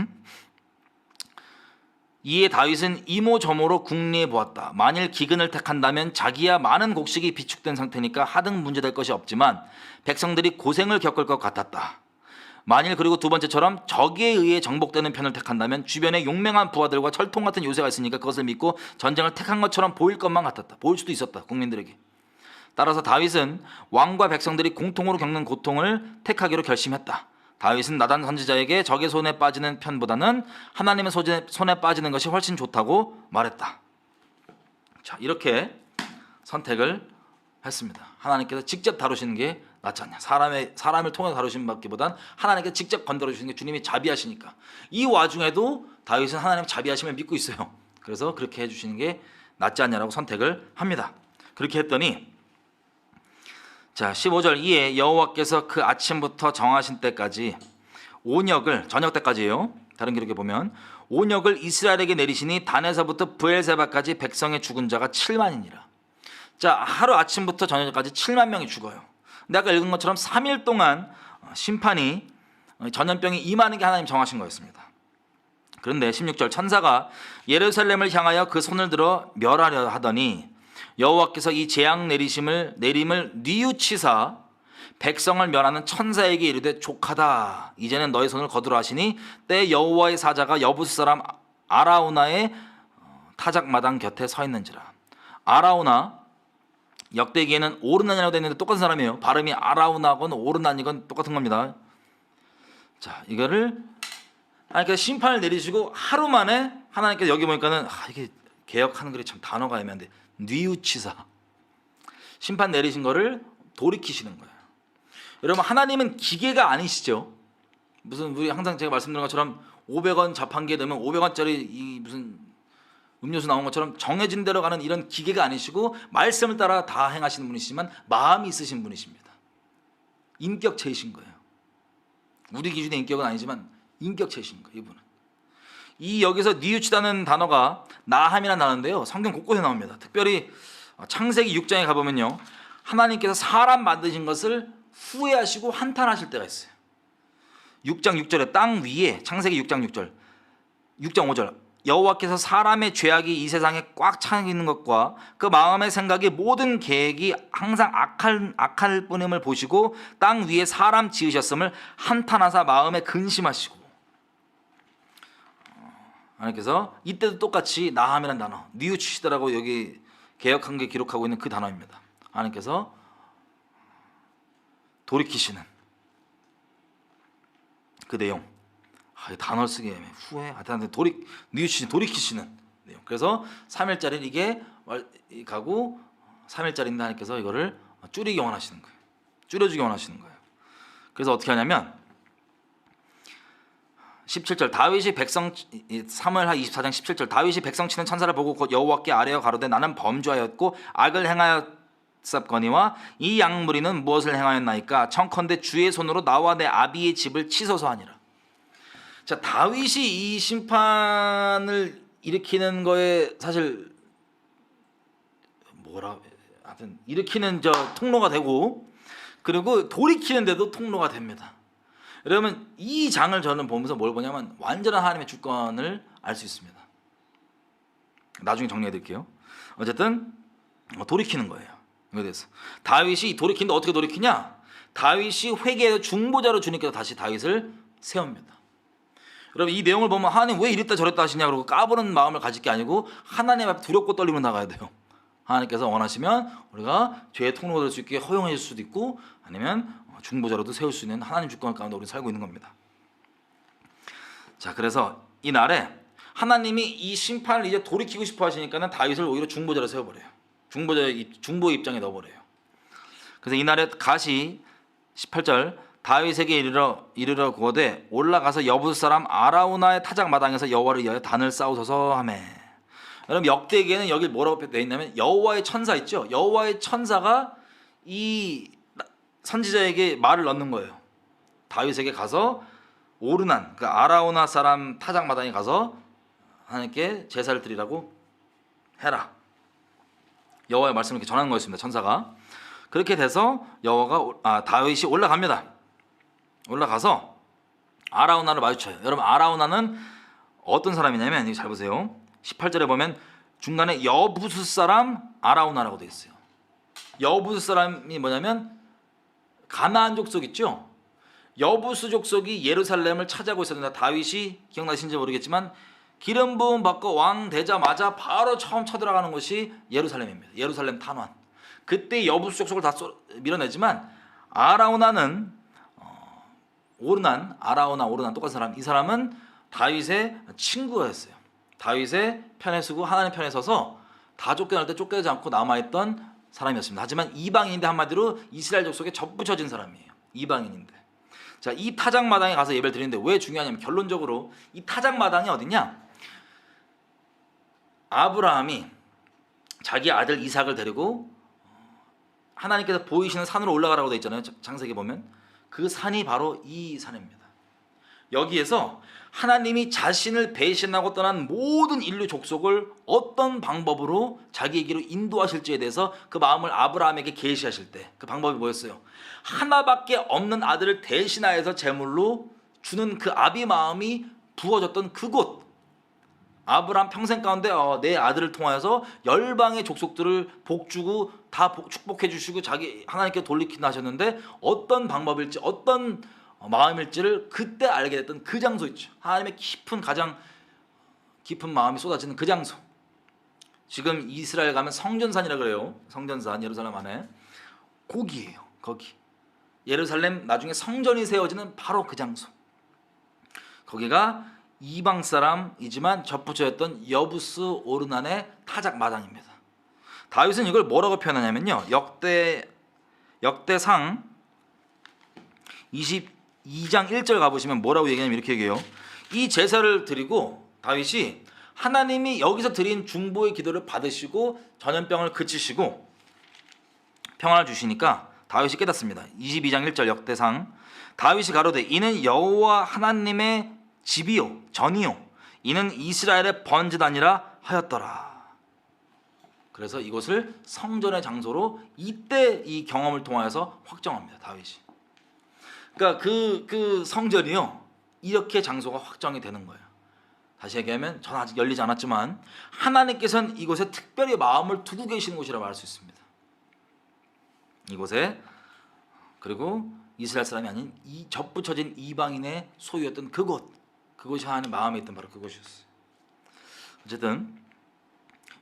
이에 다윗은 이모저모로 궁리해 보았다. 만일 기근을 택한다면 자기야 많은 곡식이 비축된 상태니까 하등 문제될 것이 없지만 백성들이 고생을 겪을 것 같았다. 만일 그리고 두 번째처럼 적에 의해 정복되는 편을 택한다면 주변에 용맹한 부하들과 철통 같은 요새가 있으니까 그것을 믿고 전쟁을 택한 것처럼 보일 것만 같았다. 보일 수도 있었다. 국민들에게. 따라서 다윗은 왕과 백성들이 공통으로 겪는 고통을 택하기로 결심했다. 다윗은 나단 선지자에게 적의 손에 빠지는 편보다는 하나님의 손에 빠지는 것이 훨씬 좋다고 말했다. 자, 이렇게 선택을 했습니다. 하나님께서 직접 다루시는 게 낫지 않냐. 사람을 통해 다루시는 것보단 하나님께서 직접 건드려 주시는 게 주님이 자비하시니까. 이 와중에도 다윗은 하나님 자비하심을 믿고 있어요. 그래서 그렇게 해주시는 게 낫지 않냐라고 선택을 합니다. 그렇게 했더니 자 15절 이에 여호와께서 그 아침부터 정하신 때까지 온역을 저녁 때까지예요. 다른 기록에 보면 온역을 이스라엘에게 내리시니 단에서부터 브엘세바까지 백성의 죽은 자가 7만이니라. 자 하루 아침부터 저녁까지 7만 명이 죽어요. 근데 아까 읽은 것처럼 3일 동안 심판이 전염병이 임하는 게 하나님 정하신 거였습니다. 그런데 16절 천사가 예루살렘을 향하여 그 손을 들어 멸하려 하더니 여호와께서 이 재앙 내림을 뉘우치사 백성을 멸하는 천사에게 이르되 족하다. 이제는 너의 손을 거두라 하시니 때 여호와의 사자가 여부스 사람 아라우나의 타작마당 곁에 서 있는지라. 아라우나 역대기에는 오르난이라고 되어 있는데 똑같은 사람이에요. 발음이 아라우나건 오르난이건 똑같은 겁니다. 자 이거를 하나님께서 심판을 내리시고 하루 만에 하나님께서 여기 보니까는 이게 개혁하는 글이 참 단어가 애매한데 뉘우치사 심판 내리신 거를 돌이키시는 거예요. 여러분 하나님은 기계가 아니시죠. 무슨 우리 항상 제가 말씀드린 것처럼 500원 자판기에 넣으면 500원짜리 이 무슨 음료수 나온 것처럼 정해진 대로 가는 이런 기계가 아니시고 말씀을 따라 다 행하시는 분이시지만 마음이 있으신 분이십니다. 인격체이신 거예요. 우리 기준의 인격은 아니지만 인격체이신 거예요. 이분은. 이 여기서 뉘우치다는 단어가 나함이라는 단어인데요. 성경 곳곳에 나옵니다. 특별히 창세기 6장에 가보면요. 하나님께서 사람 만드신 것을 후회하시고 한탄하실 때가 있어요. 6장 6절에 땅 위에 창세기 6장 6절 6장 5절 여호와께서 사람의 죄악이 이 세상에 꽉 차 있는 것과 그 마음의 생각이 모든 계획이 항상 악할 뿐임을 보시고 땅 위에 사람 지으셨음을 한탄하사 마음에 근심하시고 하나님께서 이때도 똑같이 나함이라는 단어 뉘우치시더라고 여기 개역한국에 기록하고 있는 그 단어입니다. 하나님께서 돌이키시는 그 내용. 단어를 쓰기 애매해. 후회. 뉘우치시는 돌이키시는 내용. 그래서 3일짜리는 이게 가고 3일짜리인데 하나님께서 이거를 줄이기 원하시는 거예요. 줄여주기 원하시는 거예요. 그래서 어떻게 하냐면 17절 다윗이 백성 사무엘하 24장 17절 다윗이 백성 치는 천사를 보고 곧 여호와께 아뢰어 가로되 나는 범죄하였고 악을 행하였사거니와 이 양무리는 무엇을 행하였나이까 청컨대 주의 손으로 나와 내 아비의 집을 치소서 하니라. 자 다윗이 이 심판을 일으키는 거에 사실 하여튼 일으키는 통로가 되고 그리고 돌이키는데도 통로가 됩니다. 여러분 이 장을 저는 보면서 뭘 보냐면 완전한 하나님의 주권을 알 수 있습니다. 나중에 정리해 드릴게요. 어쨌든 돌이키는 거예요. 이거에 대해서 다윗이 돌이키는데 어떻게 돌이키냐? 다윗이 회개해서 중보자로 주님께서 다시 다윗을 세웁니다. 여러분 이 내용을 보면 하나님 왜 이랬다 저랬다 하시냐 그러고 까부는 마음을 가질 게 아니고 하나님 앞에 두렵고 떨리며 나가야 돼요. 하나님께서 원하시면 우리가 죄의 통로가 될 수 있게 허용해 줄 수도 있고 아니면 중보자로도 세울 수 있는 하나님 주권 가운데 우리는 살고 있는 겁니다. 자 그래서 이 날에 하나님이 이 심판을 이제 돌이키고 싶어 하시니까는 다윗을 오히려 중보자로 세워버려요. 중보의 입장에 넣어버려요. 그래서 이 날에 가시 18절 다윗에게 이르러 구하되 올라가서 여부스 사람 아라우나의 타작 마당에서 여호와를 위하여 단을 쌓으소서 하매. 여러분 역대기에는 여기 뭐라고 되어 있냐면 여호와의 천사 있죠. 여호와의 천사가 이 선지자에게 말을 넣는 거예요. 다윗에게 가서 오르난 그 아라우나 사람 타작 마당에 가서 하나님께 제사를 드리라고 해라. 여호와의 말씀을 이렇게 전하는 거였습니다. 천사가. 그렇게 돼서 다윗이 올라갑니다. 올라가서 아라우나를 마주쳐요. 여러분 아라우나는 어떤 사람이냐면 이거 잘 보세요. 18절에 보면 중간에 여부스 사람 아라우나라고 되어 있어요. 여부스 사람이 뭐냐면 가나안 족속 있죠. 여부스 족속이 예루살렘을 차지하고 있었는데 다윗이 기억나시는지 모르겠지만 기름 부음 받고 왕 되자마자 바로 처음 쳐들어가는 곳이 예루살렘입니다. 예루살렘 탄환. 그때 여부스 족속을 다 밀어내지만 아라우나는 오르난 똑같은 사람. 이 사람은 다윗의 친구였어요. 다윗의 편에 서고 하나님 편에 서서 다 쫓겨날 때 쫓겨나지 않고 남아있던 사람이었습니다. 하지만 이방인인데 한마디로 이스라엘 족속에 접붙여진 사람이에요. 이방인인데. 자, 이 타작마당에 가서 예배를 드리는데 왜 중요하냐면 결론적으로 이 타작마당이 어디냐? 아브라함이 자기 아들 이삭을 데리고 하나님께서 보이시는 산으로 올라가라고 되어 있잖아요. 창세기 보면 그 산이 바로 이 산입니다. 여기에서 하나님이 자신을 배신하고 떠난 모든 인류 족속을 어떤 방법으로 자기에게로 인도하실지에 대해서 그 마음을 아브라함에게 계시하실 때 그 방법이 뭐였어요? 하나밖에 없는 아들을 대신하여서 제물로 주는 그 아비 마음이 부어졌던 그곳, 아브라함 평생 가운데 내 아들을 통하여서 열방의 족속들을 복주고 다 축복해 주시고 자기 하나님께 돌리킨다 하셨는데 어떤 방법일지 어떤 마음일지를 그때 알게 됐던 그 장소 있죠. 하나님의 가장 깊은 마음이 쏟아지는 그 장소. 지금 이스라엘 가면 성전산이라 그래요. 성전산, 예루살렘 안에 거기예요. 거기 예루살렘 나중에 성전이 세워지는 바로 그 장소. 거기가 이방 사람이지만 접붙여졌던 여부스 오르난의 타작 마당입니다. 다윗은 이걸 뭐라고 표현하냐면요. 역대상 22장 1절 가보시면 뭐라고 얘기하냐면 이렇게 얘기해요. 이 제사를 드리고 다윗이 하나님이 여기서 드린 중보의 기도를 받으시고 전염병을 그치시고 평안을 주시니까 다윗이 깨닫습니다. 22장 1절 역대상 다윗이 가로되 이는 여호와 하나님의 집이요 전이요 이는 이스라엘의 번제단이라 하였더라. 그래서 이곳을 성전의 장소로 이때 이 경험을 통하여서 확정합니다. 다윗이. 그러니까 그 성전이요 이렇게 장소가 확정이 되는 거예요. 다시 얘기하면 전 아직 열리지 않았지만 하나님께서는 이곳에 특별히 마음을 두고 계시는 곳이라고 말할 수 있습니다. 이곳에 그리고 이스라엘 사람이 아닌 이 접붙여진 이방인의 소유였던 그곳이 하나님 마음에 있던 바로 그곳이었어요. 어쨌든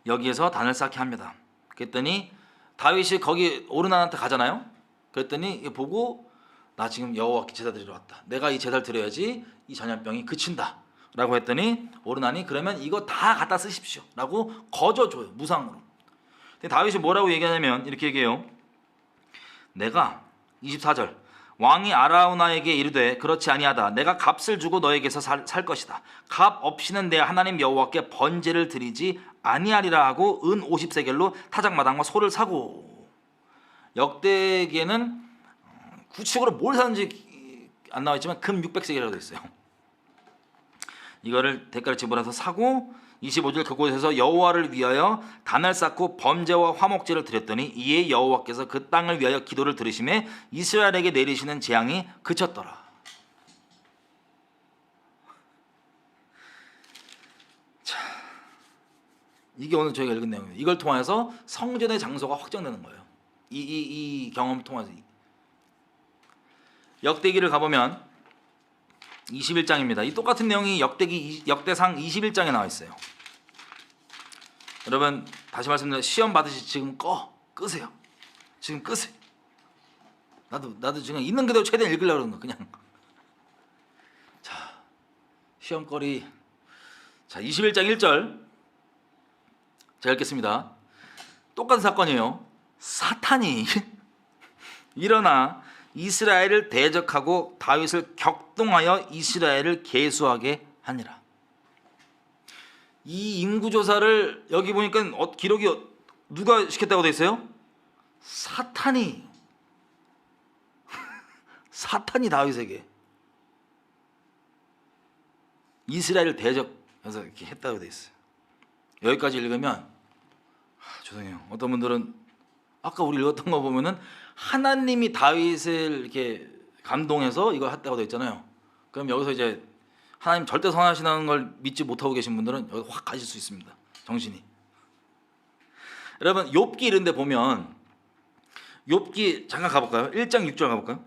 여기에서 단을 쌓게 합니다. 그랬더니 다윗이 거기 오르난한테 가잖아요. 그랬더니 보고 나 지금 여호와께 제사 드리러 왔다. 내가 이 제사를 드려야지 이 전염병이 그친다 라고 했더니 오르난이 그러면 이거 다 갖다 쓰십시오 라고 거저줘요. 무상으로. 근데 다윗이 뭐라고 얘기하냐면 이렇게 얘기해요. 내가 24절 왕이 아라우나에게 이르되 그렇지 아니하다. 내가 값을 주고 너에게서 살 것이다. 값 없이는 내 하나님 여호와께 번제를 드리지 아니하리라 하고 은 50세겔로 타작마당과 소를 사고. 역대기에는 구체적으로 뭘 사는지 안 나와 있지만 금 600세겔이라고 되어 있어요. 이거를 대가를 지불해서 사고 25절 그곳에서 여호와를 위하여 단을 쌓고 번제와 화목제를 드렸더니 이에 여호와께서 그 땅을 위하여 기도를 들으심에 이스라엘에게 내리시는 재앙이 그쳤더라. 자, 이게 오늘 저희가 읽은 내용이에요. 이걸 통해서 성전의 장소가 확정되는 거예요. 이 경험을 통해서. 역대기를 가보면 21장입니다. 이 똑같은 내용이 역대상 21장에 나와 있어요. 여러분 다시 말씀드리면 시험 받으시 지금 끄세요. 지금 끄세요. 나도 지금 있는 그대로 최대한 읽으려고 그러는 거 그냥. 자, 시험거리. 자, 21장 1절 제가 읽겠습니다. 똑같은 사건이에요. 사탄이 일어나 이스라엘을 대적하고 다윗을 격동하여 이스라엘을 계수하게 하니라. 이 인구조사를 여기 보니까 기록이 누가 시켰다고 되어 있어요? 사탄이 다윗에게 이스라엘을 대적해서 이렇게 했다고 되어 있어요. 여기까지 읽으면 죄송해요. 어떤 분들은 아까 우리 읽었던 거 보면은 하나님이 다윗을 이렇게 감동해서 이걸 했다고 되어 있잖아요. 그럼 여기서 이제 하나님 절대 선하시다는 걸 믿지 못하고 계신 분들은 여기 확 가실 수 있습니다. 정신이. 여러분 욥기 이런 데 보면 욥기 잠깐 가볼까요? 1장 6절 가볼까요?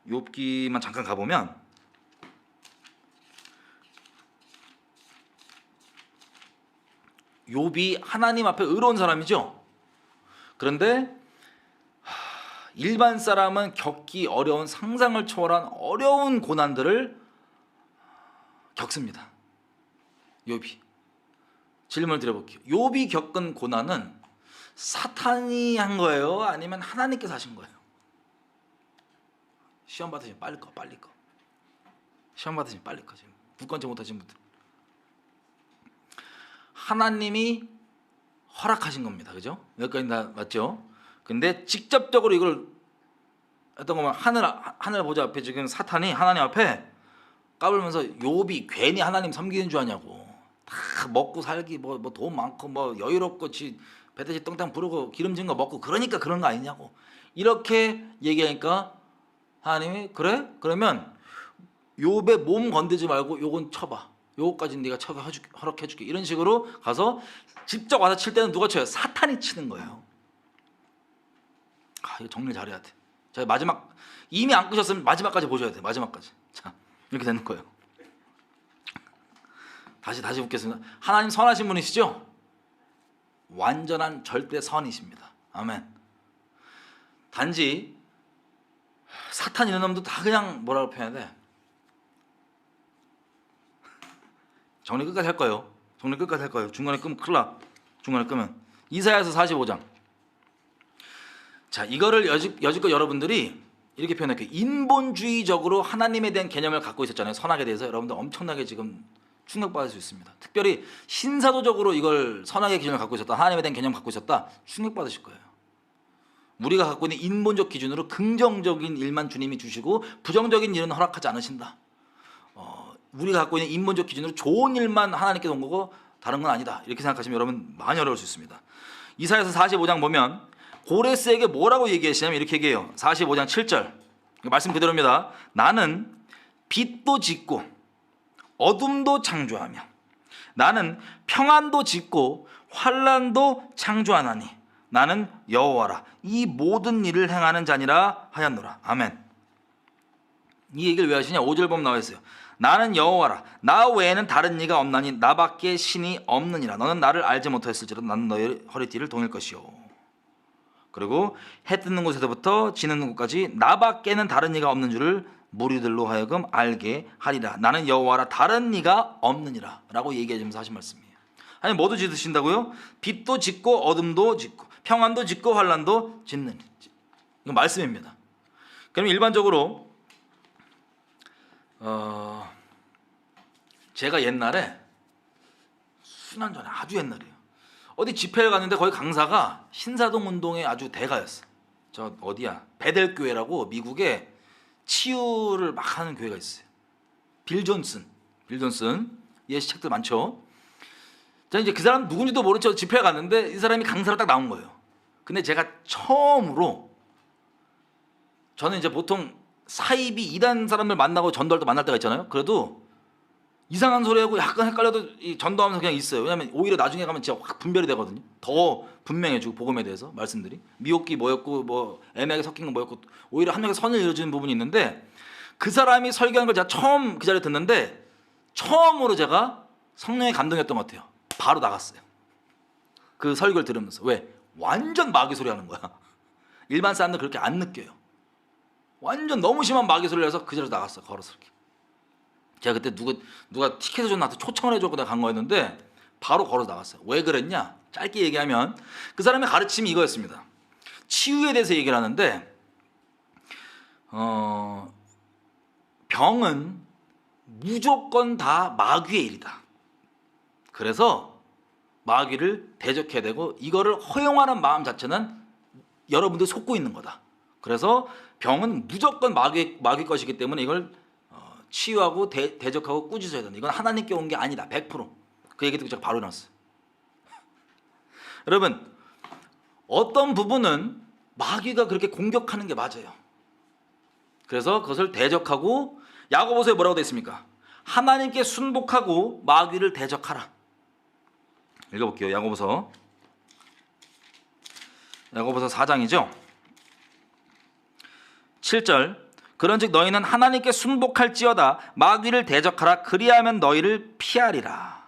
욥기만 잠깐 가보면 욥이 하나님 앞에 의로운 사람이죠. 그런데 일반 사람은 겪기 어려운 상상을 초월한 어려운 고난들을 겪습니다. 욥이. 질문을 드려볼게요. 욥이 겪은 고난은 사탄이 한 거예요? 아니면 하나님께서 하신 거예요? 시험 받으시면 빨리 꺼. 시험 받으시면 빨리 꺼. 지금 굳건치 못하신 분들. 하나님이 허락하신 겁니다. 그죠? 여기까지 다 맞죠? 근데 직접적으로 이걸 어떤 거면 하늘 보좌 앞에 지금 사탄이 하나님 앞에 까불면서 욥이 괜히 하나님 섬기는 줄 아냐고. 다 먹고 살기 뭐 돈 많고 뭐 여유롭고 배대지 똥땅 부르고 기름진 거 먹고 그러니까 그런 거 아니냐고. 이렇게 얘기하니까 하나님이 그래? 그러면 욥의 몸 건드지 말고 요건 쳐봐. 요거까지는 네가 쳐서 허락해줄게. 이런 식으로 가서 직접 와서 칠 때는 누가 쳐요? 사탄이 치는 거예요. 이거 정리 잘해야 돼. 자, 마지막 이미 안 끄셨으면 마지막까지 보셔야 돼. 마지막까지. 자, 이렇게 되는 거예요. 다시 묻겠습니다. 하나님 선하신 분이시죠? 완전한 절대 선이십니다. 아멘. 단지 사탄 이런 놈도 다 그냥 뭐라고 표현해야 돼? 정리 끝까지 할 거예요. 중간에 끄면 큰일 나. 중간에 끄면. 이사야서 45장. 자, 이거를 여지껏 여러분들이 이렇게 표현할게요. 인본주의적으로 하나님에 대한 개념을 갖고 있었잖아요. 선악에 대해서 여러분들 엄청나게 지금 충격받을 수 있습니다. 특별히 신사도적으로 이걸 선악의 기준을 갖고 있었다. 하나님에 대한 개념을 갖고 있었다. 충격받으실 거예요. 우리가 갖고 있는 인본적 기준으로 긍정적인 일만 주님이 주시고 부정적인 일은 허락하지 않으신다. 우리가 갖고 있는 인본적 기준으로 좋은 일만 하나님께서 온 거고 다른 건 아니다. 이렇게 생각하시면 여러분 많이 어려울 수 있습니다. 이사야서 45장 보면 고레스에게 뭐라고 얘기하시냐면 이렇게 얘기해요. 45장 7절 말씀 그대로입니다. 나는 빛도 짓고 어둠도 창조하며 나는 평안도 짓고 환난도 창조하나니 나는 여호와라 이 모든 일을 행하는 자니라 하였노라. 아멘. 이 얘기를 왜 하시냐? 5절 보면 나와 있어요. 나는 여호와라 나 외에는 다른 이가 없나니 나밖에 신이 없느니라. 너는 나를 알지 못하였을지라도 나는 너의 허리띠를 동일 것이요. 그리고 해 뜨는 곳에서부터 지는 곳까지 나밖에는 다른 이가 없는 줄을 무리들로 하여금 알게 하리라. 나는 여호와라 다른 이가 없느니라 라고 얘기하면서 하신 말씀이에요. 아니 뭐도 짓으신다고요? 빛도 짓고 어둠도 짓고 평안도 짓고 환난도 짓는 이거 말씀입니다. 그럼 일반적으로 제가 옛날에 수년 전에 아주 옛날이에요. 어디 집회를 갔는데 거기 강사가 신사동 운동의 아주 대가였어. 저 어디야? 베델교회라고 미국에 치유를 막 하는 교회가 있어요. 빌 존슨 예시책들 많죠. 자 이제 그 사람 누군지도 모르죠. 집회에 갔는데 이 사람이 강사로 딱 나온 거예요. 근데 제가 처음으로 저는 이제 보통 사입이 이단 사람들 만나고 전도할 때 만날 때가 있잖아요. 그래도 이상한 소리하고 약간 헷갈려도 이 전도하면서 그냥 있어요. 왜냐면 오히려 나중에 가면 진짜 확 분별이 되거든요. 더 분명해지고 복음에 대해서 말씀들이 미혹기 뭐였고 뭐 애매하게 섞인 거 뭐였고 오히려 한 명의 선을 이루어지는 부분이 있는데 그 사람이 설교한 걸 제가 처음 그 자리에 듣는데 처음으로 제가 성령의 감동이었던 것 같아요. 바로 나갔어요. 그 설교를 들으면서. 왜? 완전 마귀 소리 하는 거야. 일반 사람들 그렇게 안 느껴요. 완전 너무 심한 마귀 소리를 해서 그 자리에서 나갔어. 걸어서 이렇게. 제가 그때 누가 티켓을 좀 나한테 초청을 해줬고 내가 간 거였는데 바로 걸어서 나갔어요. 왜 그랬냐? 짧게 얘기하면 그 사람의 가르침이 이거였습니다. 치유에 대해서 얘기를 하는데 병은 무조건 다 마귀의 일이다. 그래서 마귀를 대적해야 되고 이거를 허용하는 마음 자체는 여러분들 속고 있는 거다. 그래서 병은 무조건 마귀 것이기 때문에 이걸 치유하고 대적하고 꾸짖어야 된다. 이건 하나님께 온 게 아니다. 100%. 그 얘기 듣고 제가 바로 일어났어요. 여러분 어떤 부분은 마귀가 그렇게 공격하는 게 맞아요. 그래서 그것을 대적하고 야고보서에 뭐라고 되어 있습니까? 하나님께 순복하고 마귀를 대적하라. 읽어볼게요. 야고보서 4장이죠. 7절. 그런즉 너희는 하나님께 순복할지어다 마귀를 대적하라. 그리하면 너희를 피하리라.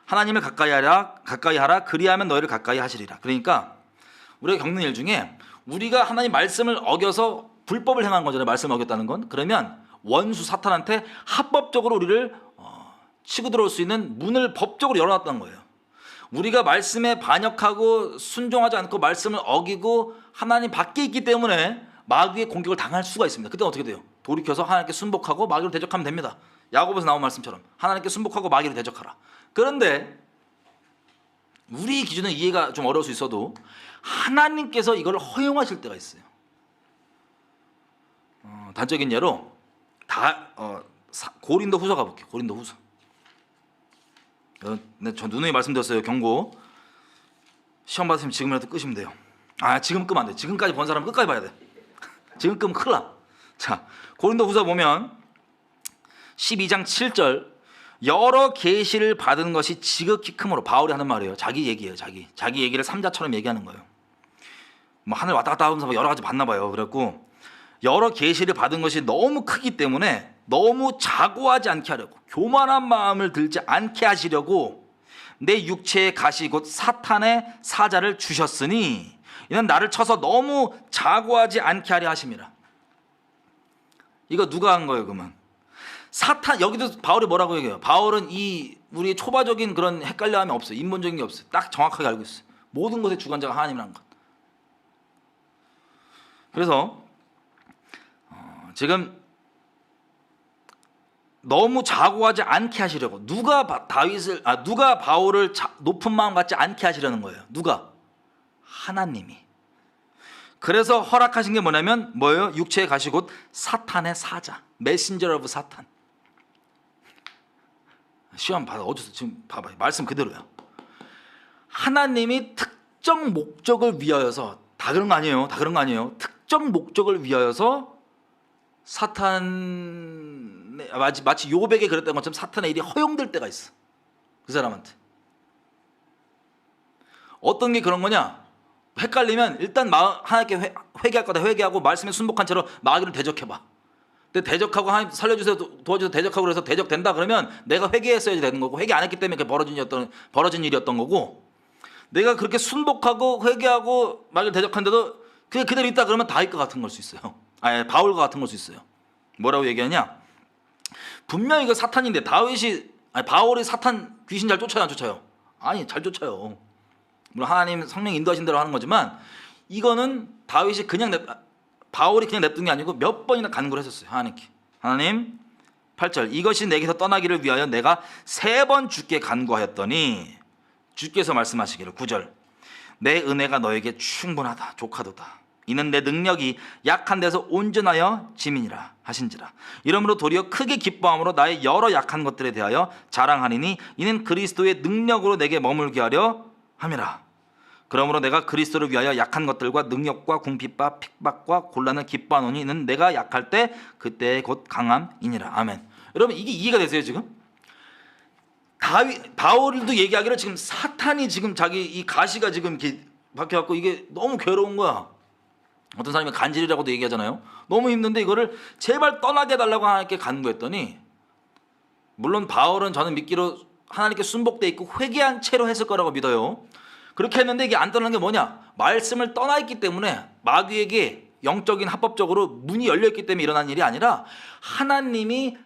하나님을 가까이 하라. 그리하면 너희를 가까이 하시리라. 그러니까 우리가 겪는 일 중에 우리가 하나님 말씀을 어겨서 불법을 행한 거잖아요. 말씀을 어겼다는 건. 그러면 원수 사탄한테 합법적으로 우리를 치고 들어올 수 있는 문을 법적으로 열어놨다는 거예요. 우리가 말씀에 반역하고 순종하지 않고 말씀을 어기고 하나님 밖에 있기 때문에 마귀의 공격을 당할 수가 있습니다. 그때 어떻게 돼요? 돌이켜서 하나님께 순복하고 마귀를 대적하면 됩니다. 야고보에서 나온 말씀처럼 하나님께 순복하고 마귀를 대적하라. 그런데 우리 기준은 이해가 좀 어려울 수 있어도 하나님께서 이걸 허용하실 때가 있어요. 단적인 예로 고린도 후서 가볼게요. 고린도 후서. 저 누누이 말씀드렸어요. 경고. 시험 받으시면 지금이라도 끄시면 돼요. 지금 끄면 안 돼. 지금까지 본 사람은 끝까지 봐야 돼. 지금 끄면 큰일 나. 자, 고린도 후서 보면 12장 7절. 여러 계시를 받은 것이 지극히 크므로, 바울이 하는 말이에요. 자기 얘기예요. 자기 얘기를 삼자처럼 얘기하는 거예요. 뭐 하늘 왔다 갔다 하면서 여러 가지 봤나 봐요. 그래갖고 여러 계시를 받은 것이 너무 크기 때문에 너무 자고하지 않게 하려고, 교만한 마음을 들지 않게 하시려고 내 육체의 가시 곧 사탄의 사자를 주셨으니 이는 나를 쳐서 너무 자고하지 않게 하려 하심이라. 이거 누가 한 거예요? 그러면 사탄. 여기도 바울이 뭐라고 얘기해요? 바울은 이 우리의 초반적인 그런 헷갈려함이 없어요. 인본적인 게 없어요. 딱 정확하게 알고 있어요. 모든 것의 주관자가 하나님이라는 것. 그래서 지금 너무 자고하지 않게 하시려고 누가 바울을 높은 마음 갖지 않게 하시려는 거예요. 누가? 하나님이. 그래서 허락하신 게 뭐냐면 뭐예요? 육체에 가시 곧 사탄의 사자, 메신저 오브 사탄. 시험 받아. 어디서 지금 봐봐요. 말씀 그대로야. 하나님이 특정 목적을 위하여서, 다 그런 거 아니에요. 특정 목적을 위하여서 사탄, 마치 요백에 그랬던 것처럼 사탄의 일이 허용될 때가 있어. 그 사람한테. 어떤 게 그런 거냐? 헷갈리면 일단 하나님께 회개할 거다. 회개하고 말씀에 순복한 채로 마귀를 대적해봐. 근데 대적하고 하나님 살려주세요, 도와주세요, 대적하고 그래서 대적된다 그러면 내가 회개했어야지 되는 거고, 회개 안 했기 때문에 그게 벌어진 일이었던 거고, 내가 그렇게 순복하고 회개하고 마귀를 대적한데도 그게 그대로 있다 그러면 다윗과 같은 걸 수 있어요. 바울과 같은 걸 수 있어요. 뭐라고 얘기하냐? 분명히 이거 사탄인데 바울이 사탄 귀신 잘 쫓아요, 안 쫓아요? 아니, 잘 쫓아요. 물론 하나님 성령 인도하신 대로 하는 거지만 이거는 바울이 그냥 냅둔 게 아니고 몇 번이나 간구를 했었어요. 하나님께. 하나님, 8절. 이것이 내게서 떠나기를 위하여 내가 3번 주께 간구하였더니 주께서 말씀하시기를, 9절. 내 은혜가 너에게 충분하다, 족하도다. 이는 내 능력이 약한 데서 온전하여 지민이라 하신지라. 이러므로 도리어 크게 기뻐함으로 나의 여러 약한 것들에 대하여 자랑하리니 이는 그리스도의 능력으로 내게 머물게 하려 함이라. 그러므로 내가 그리스도를 위하여 약한 것들과 능력과 궁핍과 핍박과 곤란을 기뻐하노니 이는 내가 약할 때 그때 곧 강함이니라. 아멘. 여러분, 이게 이해가 되세요? 지금 바울도 얘기하기를 지금 사탄이 지금 자기 이 가시가 지금 이렇게 박혀갖고 이게 너무 괴로운 거야. 어떤 사람이 간질이라고도 얘기하잖아요. 너무 힘든데 이거를 제발 떠나게 해달라고 하나님께 간구했더니, 물론 바울은 저는 믿기로 하나님께 순복돼 있고 회개한 채로 했을 거라고 믿어요. 그렇게 했는데 이게 안 떠나는 게 뭐냐? 말씀을 떠나 있기 때문에 마귀에게 영적인 합법적으로 문이 열려있기 때문에 일어난 일이 아니라 하나님이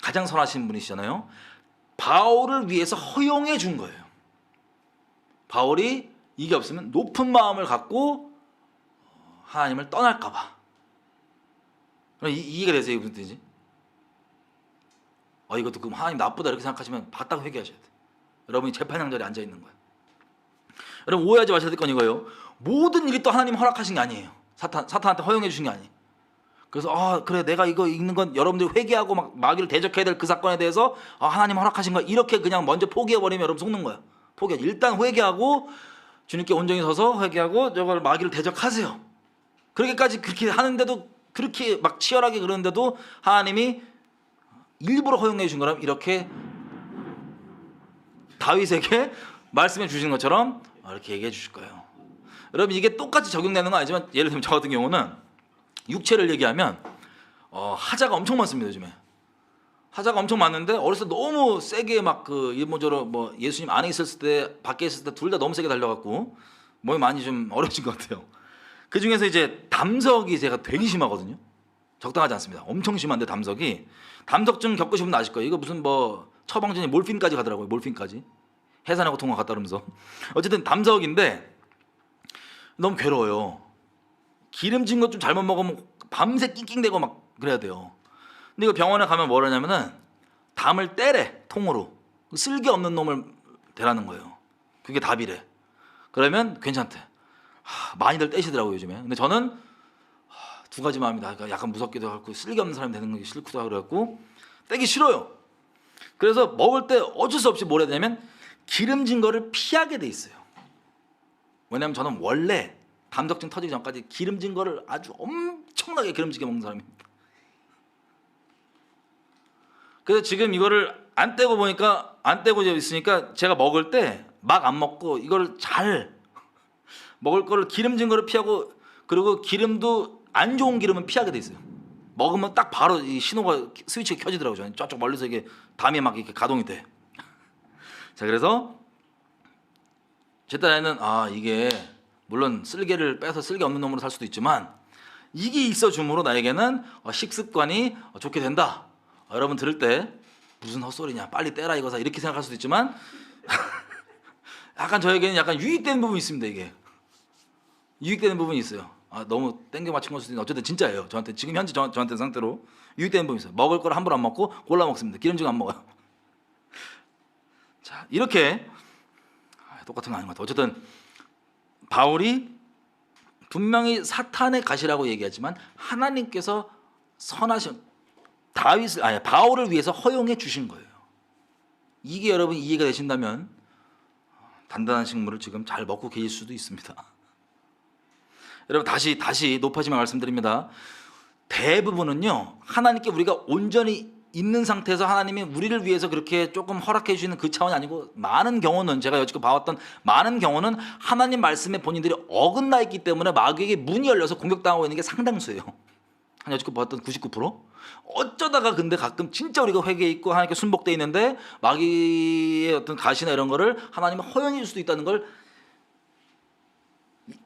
가장 선하신 분이시잖아요. 바울을 위해서 허용해 준 거예요. 바울이 이게 없으면 높은 마음을 갖고 하나님을 떠날까 봐. 이해가 되세요? 무슨 뜻인지? 이것도 그럼 하나님 나쁘다 이렇게 생각하시면 바짝 회개하셔야 돼. 여러분이 재판장 자리에 앉아 있는 거예요. 여러분, 오해하지 마셔야 될 건 이거예요. 모든 일이 또 하나님 허락하신 게 아니에요. 사탄한테 허용해 주신 게 아니에요. 그래서 그래, 내가 이거 읽는 건 여러분들이 회개하고 막 마귀를 대적해야 될 그 사건에 대해서 하나님 허락하신 거, 이렇게 그냥 먼저 포기해버리면 여러분 속는 거야. 일단 회개하고 주님께 온전히 서서 회개하고 저걸 마귀를 대적하세요. 그렇게까지 그렇게 하는데도, 그렇게 막 치열하게 그러는데도 하나님이 일부러 허용해 주신 거라면 이렇게 다윗에게 말씀해 주신 것처럼 이렇게 얘기해 주실 거예요. 여러분 이게 똑같이 적용되는 건 아니지만 예를 들면 저 같은 경우는 육체를 얘기하면 하자가 엄청 많습니다. 요즘에 하자가 엄청 많은데 어렸을 때 너무 세게 막 그 이모저런 뭐 예수님 안에 있었을 때 밖에 있을 때 둘 다 너무 세게 달려갖고 몸이 많이 좀 어려진 것 같아요. 그 중에서 이제 담석이 제가 되게 심하거든요. 적당하지 않습니다. 엄청 심한데 담석증 겪으신 분 아실 거예요. 이거 무슨 뭐 처방전이 몰핀까지 가더라고요. 몰핀까지 해산하고 통화 갔다 그러면서 어쨌든 담석인데 너무 괴로워요. 기름진 것 좀 잘못 먹으면 밤새 낑낑대고 막 그래야 돼요. 근데 이거 병원에 가면 뭐라냐면은 담을 떼래 통으로 쓸개 없는 놈을 대라는 거예요. 그게 답이래. 그러면 괜찮대. 많이들 떼시더라고요 요즘에. 근데 저는 두 가지 마음이다. 그러니까 약간 무섭기도 하고 쓸개 없는 사람이 되는 게 싫기도 하고 그래갖고 떼기 싫어요. 그래서 먹을 때 어쩔 수 없이 뭘 해야 되냐면 기름진 거를 피하게 돼 있어요. 왜냐면 저는 원래 담석증 터지기 전까지 기름진 거를 아주 엄청나게 기름지게 먹는 사람입니다. 그래서 지금 이거를 안 떼고 보니까 안 떼고 있으니까 제가 먹을 때 막 안 먹고 이걸 잘 먹을 거를 기름진 거를 피하고 그리고 기름도 안 좋은 기름은 피하게 돼 있어요. 먹으면 딱 바로 이 신호가 스위치가 켜지더라고요. 저는 저쪽 멀리서 이게 담이 막 이렇게 가동이 돼. 자 그래서 제 딴에는 이게 물론 쓸개를 빼서 쓸개 없는 놈으로 살 수도 있지만 이게 있어 줌으로 나에게는 식습관이 좋게 된다. 여러분 들을 때 무슨 헛소리냐 빨리 떼라 이거사 이렇게 생각할 수도 있지만 약간 저에게는 약간 유익되는 부분이 있습니다. 이게 유익되는 부분이 있어요. 너무 땡겨 맞춘 걸 수도 있는데 어쨌든 진짜예요. 저한테 지금 현재 저한테 상태로 유익되는 부분이 있어요. 먹을 걸 함부로 안 먹고 골라 먹습니다. 기름진 거 안 먹어요. 자 이렇게 똑같은 거 아닌 것 같아요. 어쨌든 바울이 분명히 사탄의 가시라고 얘기하지만 하나님께서 선하신 바울을 위해서 허용해 주신 거예요. 이게 여러분 이해가 되신다면 단단한 식물을 지금 잘 먹고 계실 수도 있습니다. 여러분 다시 높아지만 말씀드립니다. 대부분은요 하나님께 우리가 온전히 있는 상태에서 하나님이 우리를 위해서 그렇게 조금 허락해 주시는 그 차원이 아니고 많은 경우는 제가 여지껏 봐왔던 많은 경우는 하나님 말씀에 본인들이 어긋나 있기 때문에 마귀에게 문이 열려서 공격당하고 있는 게 상당수예요. 한 여지껏 봤던 99%? 어쩌다가 근데 가끔 진짜 우리가 회개에 있고 하나님께 순복돼 있는데 마귀의 어떤 가시나 이런 거를 하나님은 허용해 줄 수도 있다는 걸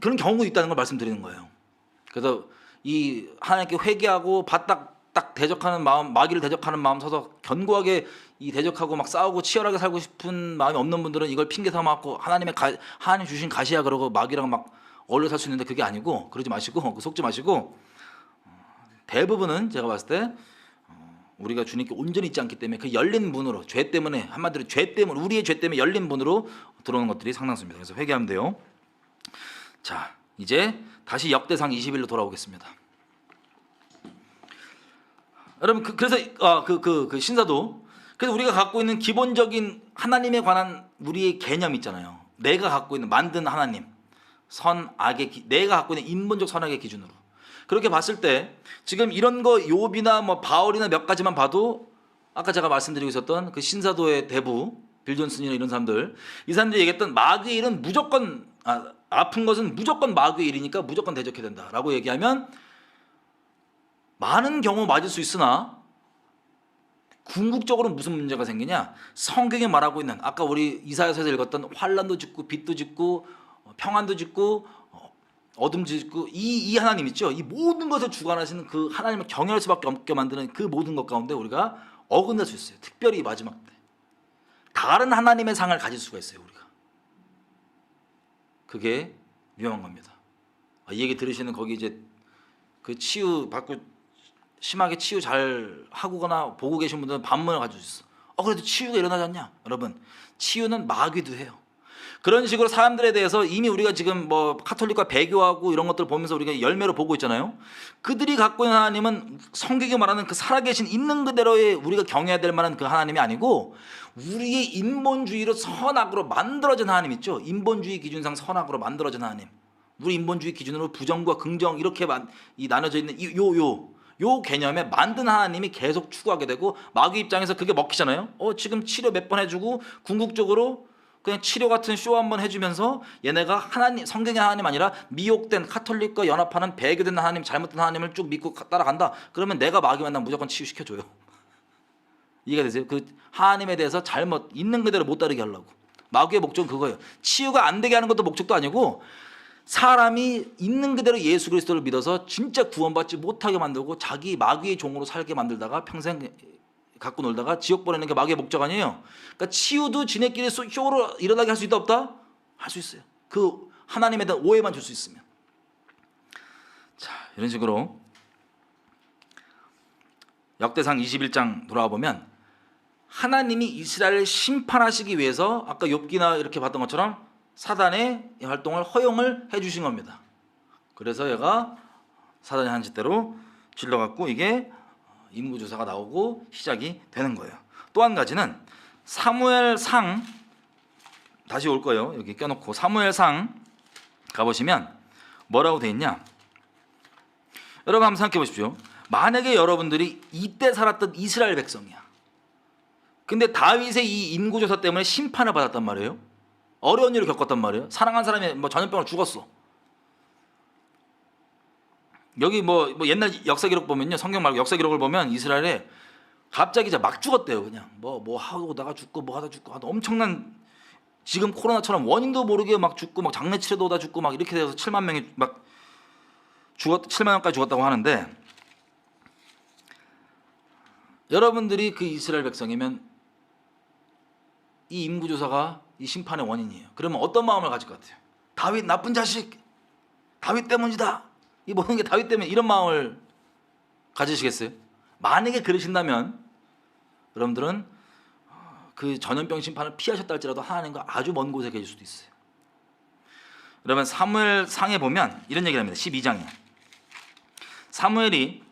그런 경우도 있다는 걸 말씀드리는 거예요. 그래서 이 하나님께 회개하고 바딱 대적하는 마음, 마귀를 대적하는 마음 서서 견고하게 이 대적하고 막 싸우고 치열하게 살고 싶은 마음이 없는 분들은 이걸 핑계 삼아갖고 하나님 주신 가시야 그러고 마귀랑 막 어울려 살 수 있는데 그게 아니고 그러지 마시고 속지 마시고 대부분은 제가 봤을 때 우리가 주님께 온전히 있지 않기 때문에 그 열린 문으로 죄 때문에 한마디로 죄 때문에 우리의 죄 때문에 열린 문으로 들어오는 것들이 상당수입니다. 그래서 회개하면 돼요. 자 이제 다시 역대상 21로 돌아오겠습니다. 여러분 그래서 그 신사도 그래서 우리가 갖고 있는 기본적인 하나님에 관한 우리의 개념 있잖아요. 내가 갖고 있는 만든 하나님 선악의 내가 갖고 있는 인본적 선악의 기준으로 그렇게 봤을 때 지금 이런 거 욥이나 뭐 바울이나 몇 가지만 봐도 아까 제가 말씀드리고 있었던 그 신사도의 대부 빌 존슨이나 이런 사람들 이 사람들이 얘기했던 마귀의 일은 무조건 아픈 것은 무조건 마귀의 일이니까 무조건 대적해야 된다라고 얘기하면 많은 경우 맞을 수 있으나 궁극적으로 무슨 문제가 생기냐 성경에 말하고 있는 아까 우리 이사야서에서 읽었던 환난도 짓고 빛도 짓고 평안도 짓고 어둠도 짓고 이 하나님 있죠. 이 모든 것을 주관하시는 그 하나님을 경외할 수밖에 없게 만드는 그 모든 것 가운데 우리가 어긋날 수 있어요. 특별히 이 마지막 때 다른 하나님의 상을 가질 수가 있어요. 우리가 그게 위험한 겁니다. 이 얘기 들으시는 거기 이제 그 치유 받고 심하게 치유 잘 하고거나 보고 계신 분들은 반문을 가지고 있어. 그래도 치유가 일어나지 않냐? 여러분 치유는 마귀도 해요. 그런 식으로 사람들에 대해서 이미 우리가 지금 뭐 카톨릭과 배교하고 이런 것들 보면서 우리가 열매로 보고 있잖아요. 그들이 갖고 있는 하나님은 성경이 말하는 그 살아계신 있는 그대로의 우리가 경외해야 될 만한 그 하나님이 아니고 우리의 인본주의로 선악으로 만들어진 하나님 있죠. 인본주의 기준상 선악으로 만들어진 하나님. 우리 인본주의 기준으로 부정과 긍정 이렇게 나눠져 있는 요 요 개념에 만든 하나님이 계속 추구하게 되고, 마귀 입장에서 그게 먹히잖아요. 지금 치료 몇 번 해주고 궁극적으로 그냥 치료 같은 쇼 한번 해주면서 얘네가 하나님, 성경의 하나님 아니라 미혹된 카톨릭과 연합하는 배교된 하나님, 잘못된 하나님을 쭉 믿고 따라간다. 그러면 내가 마귀 만나면 무조건 치유시켜줘요. 이해가 되세요? 그 하나님에 대해서 잘못 있는 그대로 못 따르게 하려고. 마귀의 목적은 그거예요. 치유가 안 되게 하는 것도 목적도 아니고, 사람이 있는 그대로 예수 그리스도를 믿어서 진짜 구원받지 못하게 만들고 자기 마귀의 종으로 살게 만들다가 평생 갖고 놀다가 지옥 보내는 게 마귀의 목적 아니에요. 그러니까 치유도 지네끼리 쇼로 일어나게 할 수 있다 없다? 할 수 있어요. 그 하나님에 대한 오해만 줄 수 있으면. 자, 이런 식으로 역대상 21장 돌아와 보면 하나님이 이스라엘을 심판하시기 위해서 아까 욥기나 이렇게 봤던 것처럼 사단의 활동을 허용을 해주신 겁니다. 그래서 얘가 사단이 한 짓대로 질러갖고 이게 인구조사가 나오고 시작이 되는 거예요. 또 한 가지는 사무엘상, 다시 올 거예요. 여기 껴놓고 사무엘상 가보시면 뭐라고 돼 있냐. 여러분 한번 생각해 보십시오. 만약에 여러분들이 이때 살았던 이스라엘 백성이야. 근데 다윗의 이 인구조사 때문에 심판을 받았단 말이에요. 어려운 일을 겪었단 말이에요. 사랑한 사람이 전염병으로 죽었어. 여기 뭐 옛날 역사 기록 보면요, 성경 말고 역사 기록을 보면 이스라엘에 갑자기 막 죽었대요. 그냥 뭐 하다가 죽고 뭐 하다 죽고 엄청난, 지금 코로나처럼 원인도 모르게 막 죽고 막 장례치레도 오다 죽고 막 이렇게 돼서 7만 명이 막 7만 명까지 죽었다고 하는데, 여러분들이 그 이스라엘 백성이면 이 인구조사가 이 심판의 원인이에요. 그러면 어떤 마음을 가질 것 같아요? 다윗 나쁜 자식, 다윗 때문이다, 이 모든 게 다윗 때문에, 이런 마음을 가지시겠어요? 만약에 그러신다면 여러분들은 그 전염병 심판을 피하셨다 할지라도 하나님과 아주 먼 곳에 계실 수도 있어요. 여러분 사무엘상에 보면 이런 얘기를 합니다. 12장에 사무엘이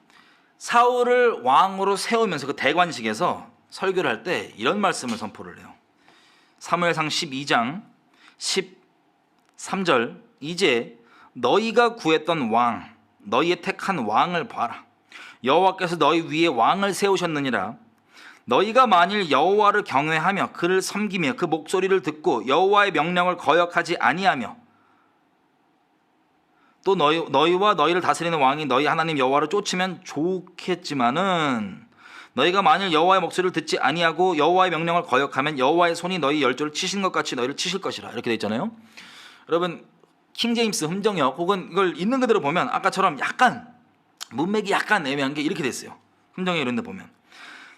사울을 왕으로 세우면서 그 대관식에서 설교를 할 때 이런 말씀을 선포를 해요. 사무엘상 12장 13절, 이제 너희가 구했던 왕, 너희의 택한 왕을 봐라. 여호와께서 너희 위에 왕을 세우셨느니라. 너희가 만일 여호와를 경외하며 그를 섬기며 그 목소리를 듣고 여호와의 명령을 거역하지 아니하며, 또 너희와 너희를 다스리는 왕이 너희 하나님 여호와를 쫓으면 좋겠지만은, 너희가 만일 여호와의 목소리를 듣지 아니하고 여호와의 명령을 거역하면 여호와의 손이 너희 열조를 치신 것 같이 너희를 치실 것이라. 이렇게 돼 있잖아요. 여러분 킹제임스 흠정역 혹은 이걸 있는 그대로 보면 아까처럼 약간 문맥이 약간 애매한 게 이렇게 됐어요. 흠정역 이런 데 보면,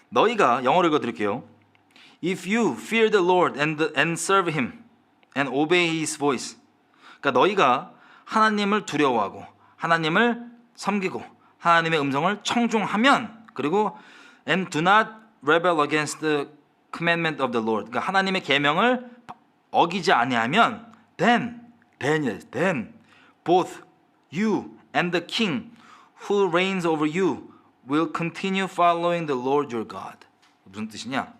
너희가, 영어로 읽어드릴게요. If you fear the Lord and serve Him and obey His voice. 그러니까 너희가 하나님을 두려워하고 하나님을 섬기고 하나님의 음성을 청중하면, 그리고 and do not rebel against the commandment of the Lord. 그러니까 하나님의 계명을 어기지 아니하면 then both you and the king who reigns over you will continue following the Lord your God. 무슨 뜻이냐?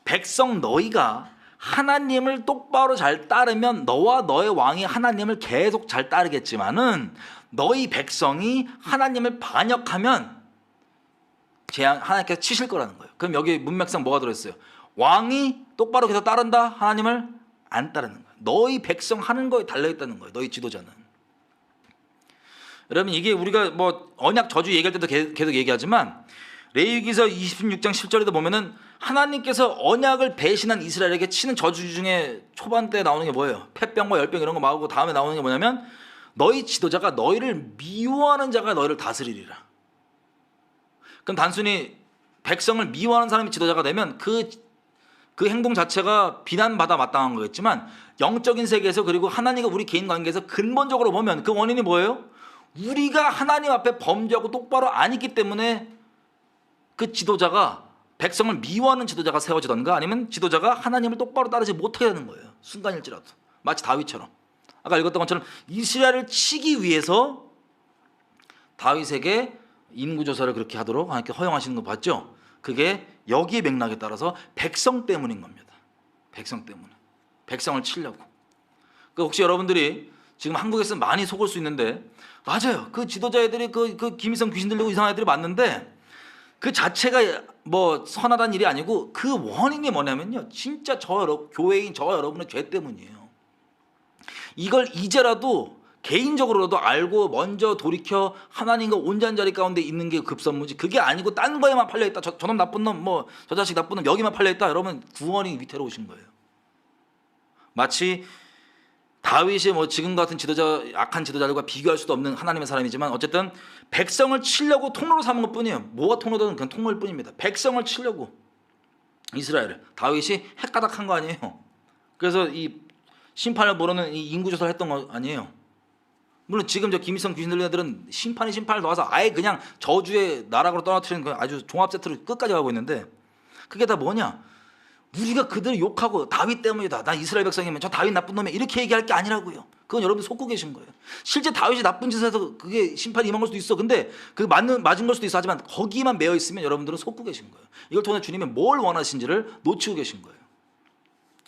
백성 너희가 하나님을 똑바로 잘 따르면 너와 너의 왕이 하나님을 계속 잘 따르겠지만은, 너희 백성이 하나님을 반역하면 하나님께서 치실 거라는 거예요. 그럼 여기 문맥상 뭐가 들어있어요? 왕이 똑바로 계속 따른다, 하나님을 안 따르는 거예요. 너희 백성 하는 거에 달려있다는 거예요. 너희 지도자는. 여러분 이게 우리가 뭐 언약 저주 얘기할 때도 계속 얘기하지만, 레위기서 26장 10절에도 보면은 하나님께서 언약을 배신한 이스라엘에게 치는 저주 중에 초반 때 나오는 게 뭐예요? 폐병과 열병 이런 거 막고 다음에 나오는 게 뭐냐면, 너희 지도자가 너희를 미워하는 자가 너희를 다스리리라. 그럼 단순히 백성을 미워하는 사람이 지도자가 되면 그 행동 자체가 비난받아 마땅한 거겠지만, 영적인 세계에서 그리고 하나님과 우리 개인 관계에서 근본적으로 보면 그 원인이 뭐예요? 우리가 하나님 앞에 범죄하고 똑바로 안 있기 때문에 그 지도자가, 백성을 미워하는 지도자가 세워지던가, 아니면 지도자가 하나님을 똑바로 따르지 못하게 되는 거예요. 순간일지라도. 마치 다윗처럼, 아까 읽었던 것처럼 이스라엘을 치기 위해서 다윗에게 인구조사를 그렇게 하도록 하나님께 허용하시는 거 봤죠? 그게 여기의 맥락에 따라서 백성 때문인 겁니다. 백성 때문에. 백성을 치려고. 그 혹시 여러분들이 지금 한국에서 많이 속을 수 있는데 맞아요. 그 지도자애들이 그 김일성 귀신 들리고 이상한 애들이 맞는데 그 자체가 뭐 선하다는 일이 아니고 그 원인이 뭐냐면요. 진짜 교회인 저와 여러분의 죄 때문이에요. 이걸 이제라도 개인적으로도 알고 먼저 돌이켜 하나님과 온전자리 가운데 있는 게 급선무지. 그게 아니고 딴 거에만 팔려있다. 저놈 나쁜 놈, 뭐 저 자식 나쁜 놈 여기만 팔려있다. 여러분 구원이 위태로우신 거예요. 마치 다윗이 뭐 지금 같은 지도자, 악한 지도자들과 비교할 수도 없는 하나님의 사람이지만 어쨌든 백성을 치려고 통로로 삼은 것뿐이에요. 뭐가 통로든 그냥 통로일 뿐입니다. 백성을 치려고 이스라엘을 다윗이 헷가닥한 거 아니에요. 그래서 이 심판을 모르는 이 인구조사를 했던 거 아니에요. 물론 지금 저 김일성 귀신 들리는 애들은 심판을 넣어서 아예 그냥 저주의 나락으로 떨어뜨리는 거 아주 종합 세트로 끝까지 가고 있는데 그게 다 뭐냐? 우리가 그들을 욕하고 다윗 때문이다. 나 이스라엘 백성이면 저 다윗 나쁜 놈이야. 이렇게 얘기할 게 아니라고요. 그건 여러분들 속고 계신 거예요. 실제 다윗이 나쁜 짓을 해서 그게 심판이 임한 걸 수도 있어. 근데 그 맞은 걸 수도 있어. 하지만 거기만 매여 있으면 여러분들은 속고 계신 거예요. 이걸 통해 주님이 뭘 원하신지를 놓치고 계신 거예요.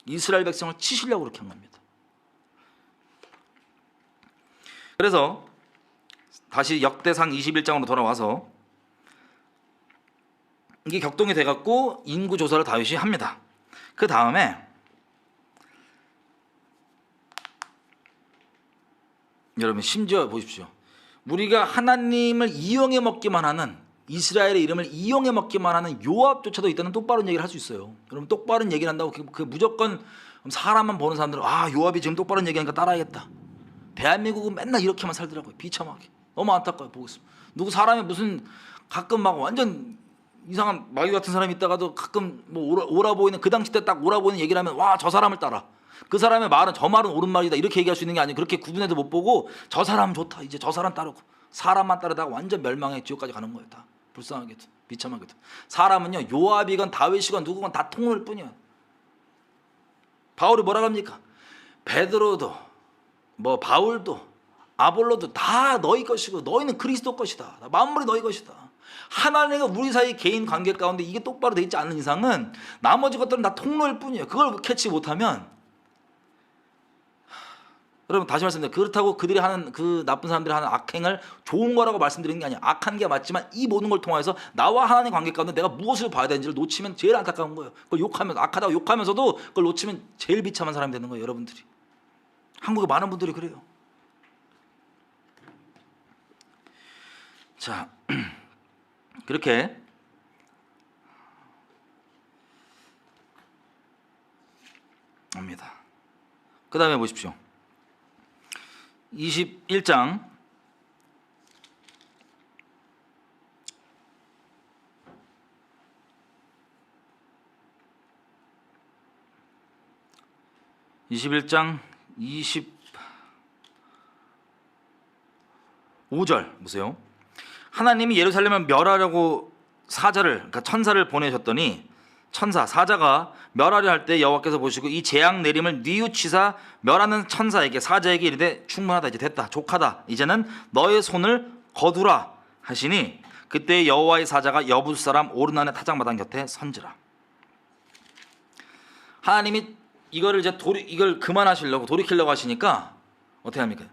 이스라엘 백성을 치시려고 그렇게 한 겁니다. 그래서 다시 역대상 21장으로 돌아와서 이게 격동이 돼갖고 인구 조사를 다윗이 합니다. 그 다음에 여러분 심지어 보십시오. 우리가 하나님을 이용해 먹기만 하는 이스라엘의 이름을 이용해 먹기만 하는 요압조차도 이때는 똑바른 얘기를 할 수 있어요. 여러분 똑바른 얘기를 한다고 그 무조건 사람만 보는 사람들은 요압이 지금 똑바른 얘기하니까 따라야겠다. 대한민국은 맨날 이렇게만 살더라고요. 비참하게. 너무 안타까워요. 보고 있으면. 누구 사람이 무슨 가끔 막 완전 이상한 마귀 같은 사람이 있다가도 가끔 뭐 오라 보이는 그 당시 때 딱 오라 보이는 얘기를 하면 와 저 사람을 따라. 그 사람의 말은 저 말은 옳은 말이다 이렇게 얘기할 수 있는 게 아니고 그렇게 구분해도 못 보고 저 사람 좋다 이제 저 사람 따르고 사람만 따르다가 완전 멸망의 지옥까지 가는 거예요. 다 불쌍하게도 비참하게도. 사람은요 요압이건 다윗이건 누구건 다 통로일 뿐이야. 바울이 뭐라 합니까? 베드로도 뭐 바울도 아볼로도 다 너희 것이고 너희는 그리스도 것이다. 만물이 너희 것이다. 하나님과 우리 사이 개인 관계 가운데 이게 똑바로 돼 있지 않는 이상은 나머지 것들은 다 통로일 뿐이에요. 그걸 캐치 못하면 여러분 다시 말씀드립니다. 그렇다고 그들이 하는 그 나쁜 사람들이 하는 악행을 좋은 거라고 말씀드리는 게 아니에요. 악한 게 맞지만 이 모든 걸 통해서 나와 하나님 관계 가운데 내가 무엇을 봐야 되는지를 놓치면 제일 안타까운 거예요. 그걸 욕하면서 악하다고 욕하면서도 그걸 놓치면 제일 비참한 사람이 되는 거예요. 여러분들이. 한국의 많은 분들이 그래요. 자 그렇게 합니다. 그 다음에 보십시오. 21장 25절 보세요. 하나님이 예루살렘을 멸하려고 그러니까 천사를 보내셨더니 사자가 멸하려 할 때 여호와께서 보시고 이 재앙 내림을 뉘우치사 멸하는 천사에게 사자에게 이르되 충분하다 이제 됐다 족하다 이제는 너의 손을 거두라 하시니 그때 여호와의 사자가 여부스 사람 오르난의 타작마당 곁에 선지라. 하나님이 이거를 이걸 그만하시려고 돌이키려고 하시니까 어떻게 합니까?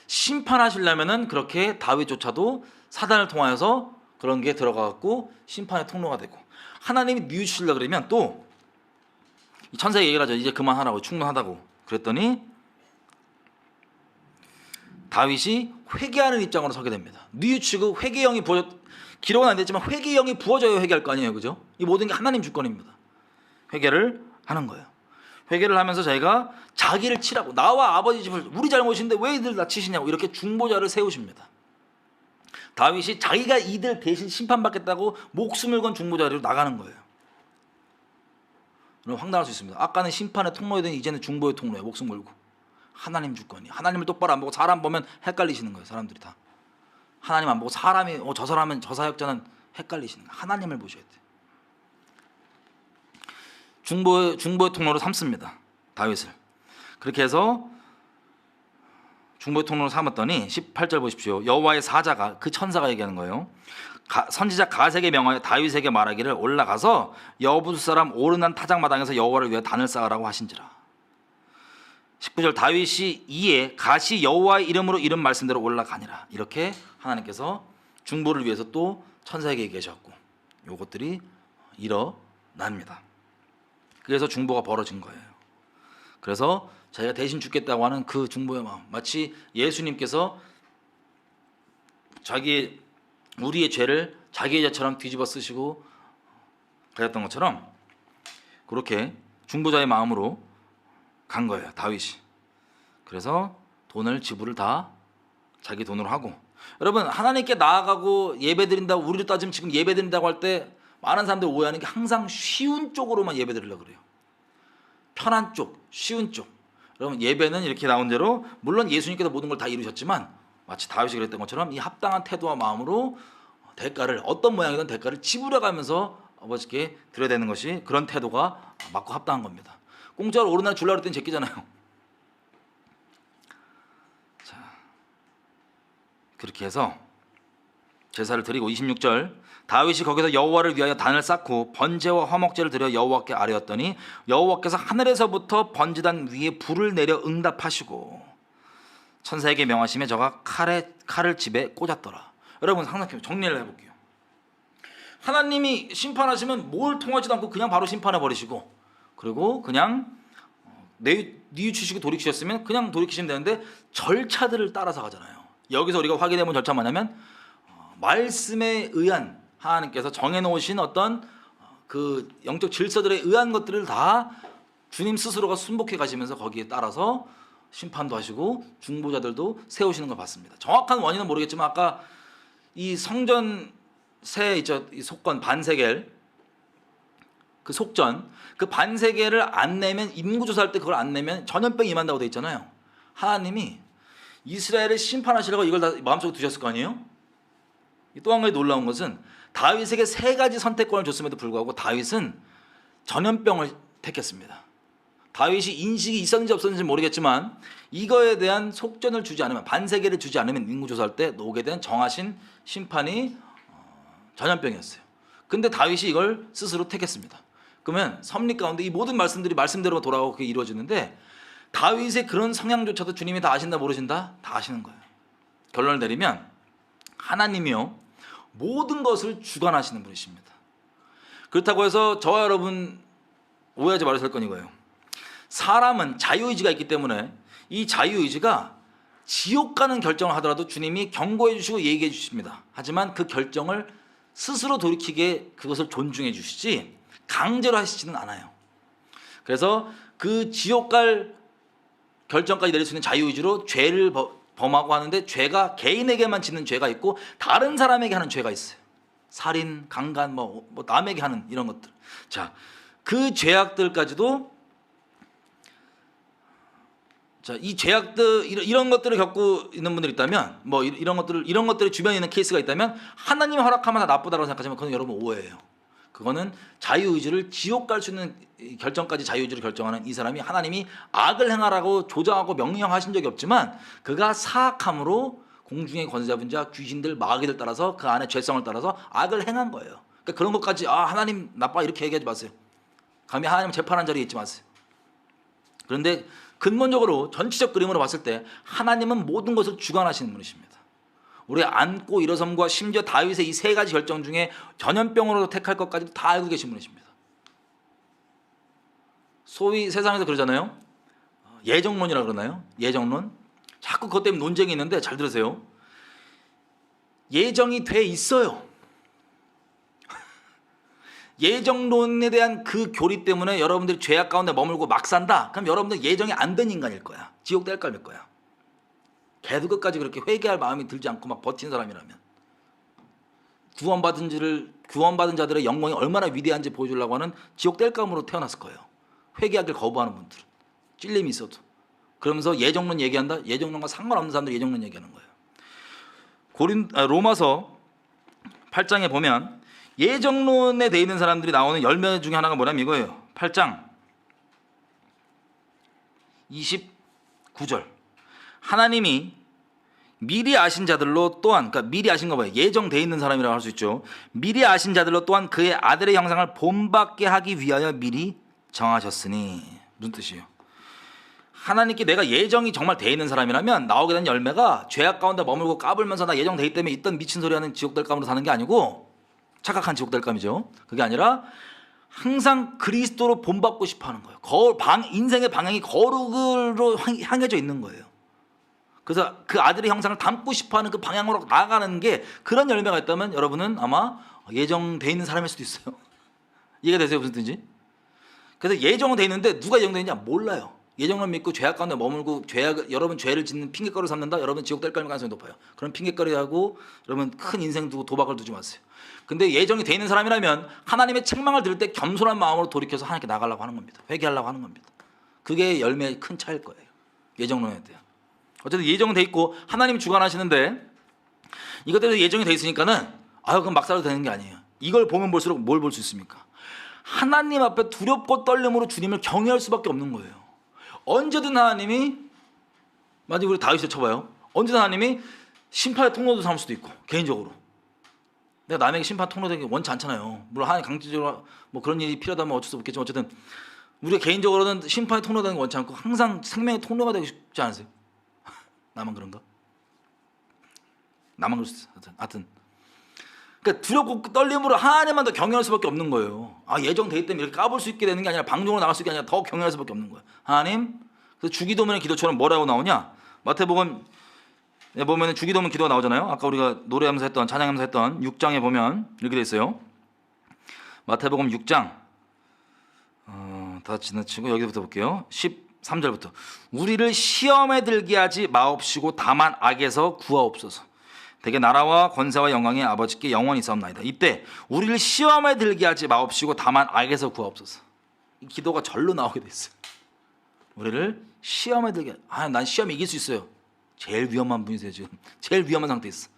심판하시려면은 그렇게 다윗조차도 사단을 통하여서 그런 게 들어가갖고 심판의 통로가 되고 하나님이 뉘우치려고 그러면 또 천사에게 얘기를 하죠. 이제 그만하라고 충분하다고 그랬더니 다윗이 회개하는 입장으로 서게 됩니다. 뉘우치고 회개형이 기록은 안 됐지만 회개형이 부어져야 회개할 거 아니에요. 그죠? 이 모든 게 하나님 주권입니다. 회개를 하는 거예요. 회개를 하면서 자기가 자기를 치라고 나와 아버지 집을 우리 잘못인데 왜 이들 나 치시냐고 이렇게 중보자를 세우십니다. 다윗이 자기가 이들 대신 심판받겠다고 목숨을 건 중보자리로 나가는 거예요. 황당할 수 있습니다. 아까는 심판의 통로이더니 이제는 중보의 통로예요. 목숨 걸고. 하나님 주권이. 하나님을 똑바로 안 보고 사람 보면 헷갈리시는 거예요. 사람들이 다. 하나님 안 보고 사람이 저 사람은 저 사역자는 헷갈리시는 거예요. 하나님을 보셔야 돼요. 중보의 통로로 삼습니다. 다윗을. 그렇게 해서 중보의 통로로 삼았더니 18절 보십시오. 여호와의 사자가 그 천사가 얘기하는 거예요. 선지자 가세에게 명하여 다윗에게 말하기를 올라가서 여부스 사람 오르난 타작마당에서 여호와를 위해 단을 쌓으라고 하신지라. 19절 다윗이 이에 갓이 여호와의 이름으로 이름 말씀대로 올라가니라. 이렇게 하나님께서 중보를 위해서 또 천사에게 계셨고 요것들이 일어납니다. 그래서 중보가 벌어진 거예요. 그래서 자기가 대신 죽겠다고 하는 그 중보의 마음, 마치 예수님께서 우리의 죄를 자기의 죄처럼 뒤집어 쓰시고 가셨던 것처럼 그렇게 중보자의 마음으로 간 거예요, 다윗이. 그래서 돈을 지불을 다 자기 돈으로 하고. 여러분, 하나님께 나아가고 예배드린다고, 우리로 따지면 지금 예배드린다고 할 때 많은 사람들이 오해하는 게 항상 쉬운 쪽으로만 예배드리려고 그래요. 편한 쪽, 쉬운 쪽. 여러분, 예배는 이렇게 나온 대로 물론 예수님께서 모든 걸 다 이루셨지만 마치 다윗이 그랬던 것처럼 이 합당한 태도와 마음으로 대가를, 어떤 모양이든 대가를 지불해가면서 아버지께 드려야 되는 것이, 그런 태도가 맞고 합당한 겁니다. 공짜로 오르날 주려고 했더니 제끼잖아요. 자, 그렇게 해서 제사를 드리고 26절 다윗이 거기서 여호와를 위하여 단을 쌓고 번제와 화목제를 드려 여호와께 아뢰었더니 여호와께서 하늘에서부터 번제단 위에 불을 내려 응답하시고 천사에게 명하시며 저가 칼을 집에 꽂았더라. 여러분, 항상 정리를 해볼게요. 하나님이 심판하시면 뭘 통하지도 않고 그냥 바로 심판해 버리시고, 그리고 그냥 뉘우치시고 돌이키셨으면 그냥 돌이키시면 되는데 절차들을 따라서 가잖아요. 여기서 우리가 확인해본 절차가 뭐냐면 말씀에 의한, 하나님께서 정해놓으신 어떤 그 영적 질서들에 의한 것들을 다 주님 스스로가 순복해 가시면서 거기에 따라서 심판도 하시고 중보자들도 세우시는 걸 봤습니다. 정확한 원인은 모르겠지만 아까 이 성전 세 있죠, 이 속건 반세겔, 그 속전, 그 반세겔을 안 내면, 인구조사할 때 그걸 안 내면 전염병이 임한다고 돼 있잖아요. 하나님이 이스라엘을 심판하시려고 이걸 다 마음속에 두셨을 거 아니에요? 또 한 가지 놀라운 것은 다윗에게 3가지 선택권을 줬음에도 불구하고 다윗은 전염병을 택했습니다. 다윗이 인식이 있었는지 없었는지 모르겠지만 이거에 대한 속전을 주지 않으면, 반세겔을 주지 않으면 인구조사할 때 오게 된 정하신 심판이 전염병이었어요. 근데 다윗이 이걸 스스로 택했습니다. 그러면 섭리 가운데 이 모든 말씀들이 말씀대로 돌아가고 그게 이루어지는데 다윗의 그런 성향조차도 주님이 다 아신다 모르신다? 다 아시는 거예요. 결론을 내리면 하나님이요 모든 것을 주관하시는 분이십니다. 그렇다고 해서 저와 여러분 오해하지 말아야 할 건 이거예요. 사람은 자유의지가 있기 때문에 이 자유의지가 지옥 가는 결정을 하더라도 주님이 경고해 주시고 얘기해 주십니다. 하지만 그 결정을 스스로 돌이키게 그것을 존중해 주시지 강제로 하시지는 않아요. 그래서 그 지옥 갈 결정까지 내릴 수 있는 자유의지로 죄를 범하고 하는데, 죄가 개인에게만 짓는 죄가 있고 다른 사람에게 하는 죄가 있어요. 살인, 강간, 뭐 남에게 하는 이런 것들. 자, 그 죄악들까지도, 자, 이 죄악들, 이런 것들을 겪고 있는 분들이 있다면, 뭐 이런 것들이 주변에 있는 케이스가 있다면 하나님이 허락하면 다 나쁘다고 생각하지만 그건 여러분 오해예요. 그거는 자유의지를 지옥 갈 수 있는 결정까지 자유의지를 결정하는 이 사람이 하나님이 악을 행하라고 조장하고 명령하신 적이 없지만 그가 사악함으로 공중의 권세 잡은 자, 귀신들, 마귀들 따라서 그 안에 죄성을 따라서 악을 행한 거예요. 그러니까 그런 것까지 하나님 나빠 이렇게 얘기하지 마세요. 감히 하나님 재판한 자리에 있지 마세요. 그런데 근본적으로 전체적 그림으로 봤을 때 하나님은 모든 것을 주관하시는 분이십니다. 우리 안고 일어섬과 심지어 다윗의 이 3가지 결정 중에 전염병으로 택할 것까지도 다 알고 계신 분이십니다. 소위 세상에서 그러잖아요. 예정론이라고 그러나요? 예정론. 자꾸 그것 때문에 논쟁이 있는데 잘 들으세요. 예정이 돼 있어요. 예정론에 대한 그 교리 때문에 여러분들이 죄악 가운데 머물고 막 산다. 그럼 여러분들 예정이 안 된 인간일 거야. 지옥 될 거야. 걔도 끝까지 그렇게 회개할 마음이 들지 않고 막 버티는 사람이라면, 구원받은 자들의 영광이 얼마나 위대한지 보여주려고 하는 지옥 뗄감으로 태어났을 거예요. 회개하길 거부하는 분들은 찔림이 있어도. 그러면서 예정론 얘기한다? 예정론과 상관없는 사람들이 예정론 얘기하는 거예요. 로마서 8장에 보면 예정론에 돼 있는 사람들이 나오는 열매 중에 하나가 뭐냐면 이거예요. 8장 29절. 하나님이 미리 아신 자들로 또한, 그러니까 미리 아신 거 봐요. 예정돼 있는 사람이라고 할 수 있죠. 미리 아신 자들로 또한 그의 아들의 형상을 본받게 하기 위하여 미리 정하셨으니. 무슨 뜻이에요? 하나님께 내가 예정이 정말 돼 있는 사람이라면 나오게 된 열매가 죄악 가운데 머물고 까불면서 나 예정 돼 있기 때문에 있던 미친 소리 하는 지옥 될감으로 사는 게 아니고, 착각한 지옥 될감이죠. 그게 아니라 항상 그리스도로 본받고 싶어 하는 거예요. 인생의 방향이 거룩으로 향해져 있는 거예요. 그래서 그 아들의 형상을 담고 싶어 하는 그 방향으로 나아가는 게, 그런 열매가 있다면 여러분은 아마 예정돼 있는 사람일 수도 있어요. 이해가 되세요? 무슨 뜻인지? 그래서 예정은 돼 있는데 누가 예정돼 있냐 몰라요. 예정만 믿고 죄악 가운데 머물고 여러분 죄를 짓는 핑계거리를 삼는다? 여러분 지옥 될 가능성이 높아요. 그런 핑계거리하고 여러분 큰 인생 두고 도박을 두지 마세요. 근데 예정이 돼 있는 사람이라면 하나님의 책망을 들을 때 겸손한 마음으로 돌이켜서 하나님께 나가려고 하는 겁니다. 회개하려고 하는 겁니다. 그게 열매의 큰 차이일 거예요. 예정론에 대한. 어쨌든 예정은 돼 있고 하나님이 주관하시는데, 이것대로 예정이 돼 있으니까는 그럼 막 살아도 되는 게 아니에요. 이걸 보면 볼수록 뭘 볼 수 있습니까? 하나님 앞에 두렵고 떨림으로 주님을 경외할 수밖에 없는 거예요. 언제든 하나님이, 만약 우리 다윗을 쳐봐요. 언제든 하나님이 심판의 통로도 삼을 수도 있고, 개인적으로. 내가 남에게 심판 통로되기 원치 않잖아요. 물론 하나님 강제적으로 뭐 그런 일이 필요하다면 어쩔 수 없겠지만, 어쨌든 우리가 개인적으로는 심판의 통로되는 거 원치 않고 항상 생명의 통로가 되고 싶지 않으세요? 나만 그런가? 나만 그럴 수 있어요. 하여튼 그러니까 두렵고 떨림으로 하나님만 더 경외할 수밖에 없는 거예요. 예정돼 있기 때문에 이렇게 까볼 수 있게 되는 게 아니라 방종으로 나갈 수 있게 아니라 더 경외할 수밖에 없는 거예요. 하나님. 그래서 주기도문의 기도처럼 뭐라고 나오냐? 마태복음 보면 주기도문 기도가 나오잖아요. 아까 우리가 노래하면서 했던, 찬양하면서 했던 6장에 보면 이렇게 돼 있어요. 마태복음 6장 다 지나치고 여기부터 볼게요. 13절부터 우리를 시험에 들게 하지 마옵시고 다만 악에서 구하옵소서. 대개 나라와 권세와 영광이 아버지께 영원히 있사옵나이다. 이때 우리를 시험에 들게 하지 마옵시고 다만 악에서 구하옵소서. 이 기도가 절로 나오게 됐어요. 우리를 시험에 들게, 난 시험 이길 수 있어요. 제일 위험한 분이세요. 지금 제일 위험한 상태에 있어.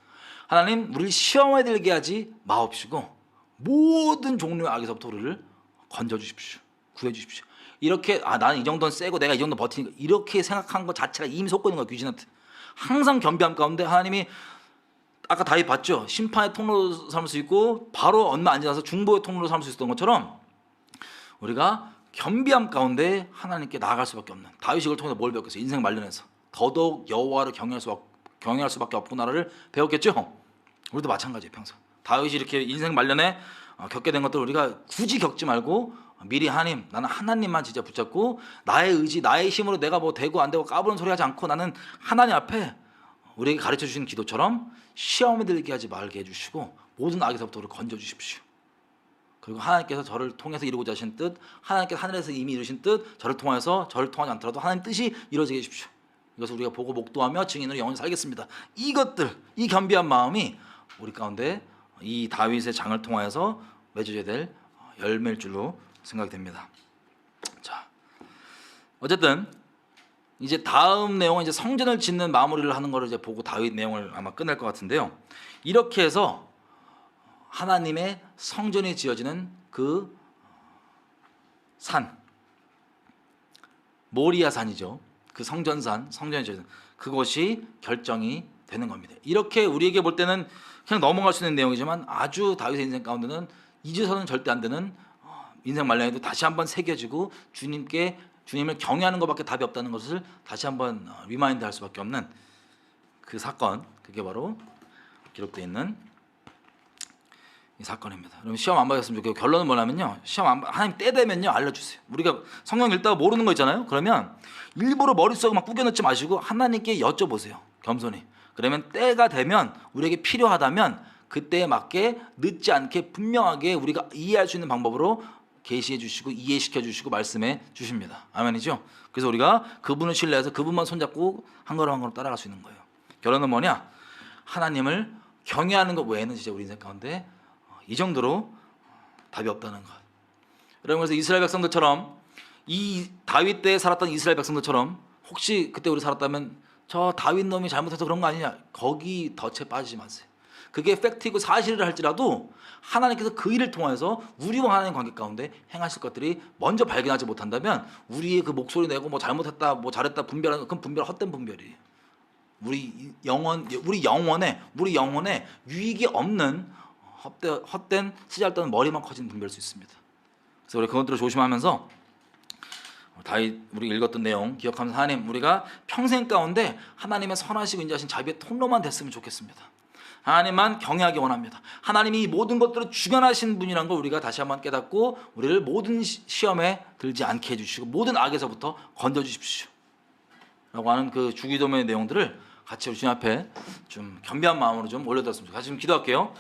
하나님, 우리를 시험에 들게 하지 마옵시고 모든 종류의 악에서부터 우리를 건져주십시오. 구해주십시오. 이렇게 나는 이 정도는 세고 내가 이 정도 버티니까, 이렇게 생각한 것 자체가 이미 속고 있는 거야, 귀신한테. 항상 겸비함 가운데 하나님이, 아까 다윗 봤죠? 심판의 통로로 삼을 수 있고 바로 얼마 안 지나서 중보의 통로로 삼을 수 있었던 것처럼 우리가 겸비함 가운데 하나님께 나아갈 수밖에 없는, 다윗이 이걸 통해서 뭘 배웠겠어요? 인생 말년에서 더더욱 여호와를 경외할 수밖에 없구나를 배웠겠죠? 우리도 마찬가지예요. 평소 다윗이 이렇게 인생 말년에 겪게 된 것들을 우리가 굳이 겪지 말고 미리 하나님, 나는 하나님만 진짜 붙잡고 나의 의지, 나의 힘으로 내가 뭐 되고 안 되고 까부는 소리 하지 않고 나는 하나님 앞에 우리에게 가르쳐 주신 기도처럼 시험에 들게 하지 말게 해주시고 모든 악에서부터 우리를 건져주십시오. 그리고 하나님께서 저를 통해서 이루고자 하신 뜻, 하나님께서 하늘에서 이미 이루신 뜻, 저를 통해서, 저를 통하지 않더라도 하나님 뜻이 이루어지게 해주십시오. 이것을 우리가 보고 목도하며 증인으로 영원히 살겠습니다. 이것들, 이 겸비한 마음이 우리 가운데 이 다윗의 장을 통하여서 맺어져야 될 열매일 줄로 생각이 됩니다. 자, 어쨌든 이제 다음 내용은 이제 성전을 짓는 마무리를 하는 거를 이제 보고 다윗 내용을 아마 끝낼 것 같은데요. 이렇게 해서 하나님의 성전이 지어지는 그 산, 모리아 산이죠. 그 성전산, 성전이 지어지는 그것이 결정이 되는 겁니다. 이렇게 우리에게 볼 때는 그냥 넘어갈 수 있는 내용이지만 아주 다윗의 인생 가운데는 잊어서는 절대 안 되는, 인생 말년에도 다시 한번 새겨지고 주님을 경외하는 것밖에 답이 없다는 것을 다시 한번 리마인드 할 수밖에 없는 그 사건, 그게 바로 기록되어 있는 이 사건입니다. 그럼 시험 안 받았으면 좋겠고, 결론은 뭐냐면요, 하나님 때 되면요 알려주세요. 우리가 성경 읽다가 모르는 거 있잖아요. 그러면 일부러 머릿속에 막 꾸겨넣지 마시고 하나님께 여쭤보세요. 겸손히. 그러면 때가 되면 우리에게 필요하다면 그때에 맞게 늦지 않게 분명하게 우리가 이해할 수 있는 방법으로 계시해 주시고 이해시켜 주시고 말씀해 주십니다. 아멘이죠? 그래서 우리가 그분을 신뢰해서 그분만 손잡고 한 걸음 한 걸음 따라갈 수 있는 거예요. 결론은 뭐냐? 하나님을 경외하는 것 외에는 진짜 우리 인생 가운데 이 정도로 답이 없다는 것. 여러분, 그래서 이스라엘 백성들처럼, 이 다윗 때 살았던 이스라엘 백성들처럼 혹시 그때 우리 살았다면 저 다윗 놈이 잘못해서 그런 거 아니냐, 거기 덫에 빠지지 마세요. 그게 팩트이고 사실을 할지라도 하나님께서 그 일을 통해서 우리와 하나님 관계 가운데 행하실 것들이 먼저 발견하지 못한다면 우리의 그 목소리 내고 뭐 잘못했다 뭐 잘했다 분별하는, 그건 분별, 헛된 분별이에요. 우리 영혼에 유익이 없는 헛된 쓰잘데없는 머리만 커진 분별일 수 있습니다. 그래서 우리 그것들을 조심하면서 다윗 우리 읽었던 내용 기억하면서 하나님 우리가 평생 가운데 하나님의 선하시고 인자하신 자비의 통로만 됐으면 좋겠습니다. 하나님만 경외하기 원합니다. 하나님이 이 모든 것들을 주관하신 분이라는 걸 우리가 다시 한번 깨닫고 우리를 모든 시험에 들지 않게 해주시고 모든 악에서부터 건져주십시오 라고 하는 그 주기도문의 내용들을 같이 우리 주님 앞에 좀 겸비한 마음으로 좀 올려드렸습니다. 같이 좀 기도할게요.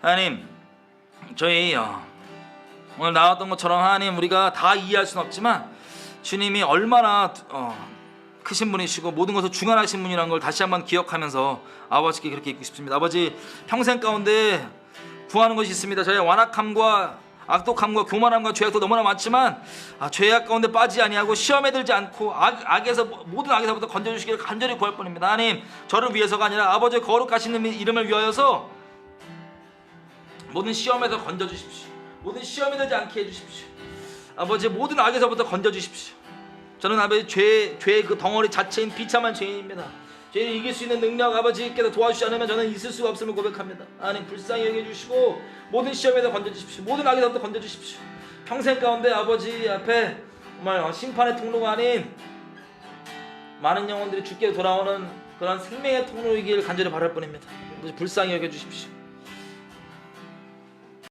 하나님 저희 오늘 나왔던 것처럼 하나님 우리가 다 이해할 수는 없지만 주님이 얼마나 크신 분이시고 모든 것을 주관하신 분이라는 걸 다시 한번 기억하면서 아버지께 그렇게 있고 싶습니다. 아버지 평생 가운데 구하는 것이 있습니다. 저의 완악함과 악독함과 교만함과 죄악도 너무나 많지만 죄악 가운데 빠지지 아니하고 시험에 들지 않고 악에서 모든 악에서부터 건져주시기를 간절히 구할 뿐입니다. 하나님 저를 위해서가 아니라 아버지의 거룩하신 이름을 위하여서 모든 시험에서 건져주십시오. 모든 시험에 들지 않게 해주십시오. 아버지 모든 악에서부터 건져주십시오. 저는 아버지 죄의 그 덩어리 자체인 비참한 죄인입니다. 죄를 이길 수 있는 능력 아버지께서 도와주시지 않으면 저는 있을 수가 없음을 고백합니다. 하나님 불쌍히 여겨주시고 모든 시험에서 건져주십시오. 모든 악에서부터 건져주십시오. 평생 가운데 아버지 앞에 정말 심판의 통로가 아닌 많은 영혼들이 주께 돌아오는 그런 생명의 통로이길 간절히 바랄 뿐입니다. 불쌍히 여겨주십시오.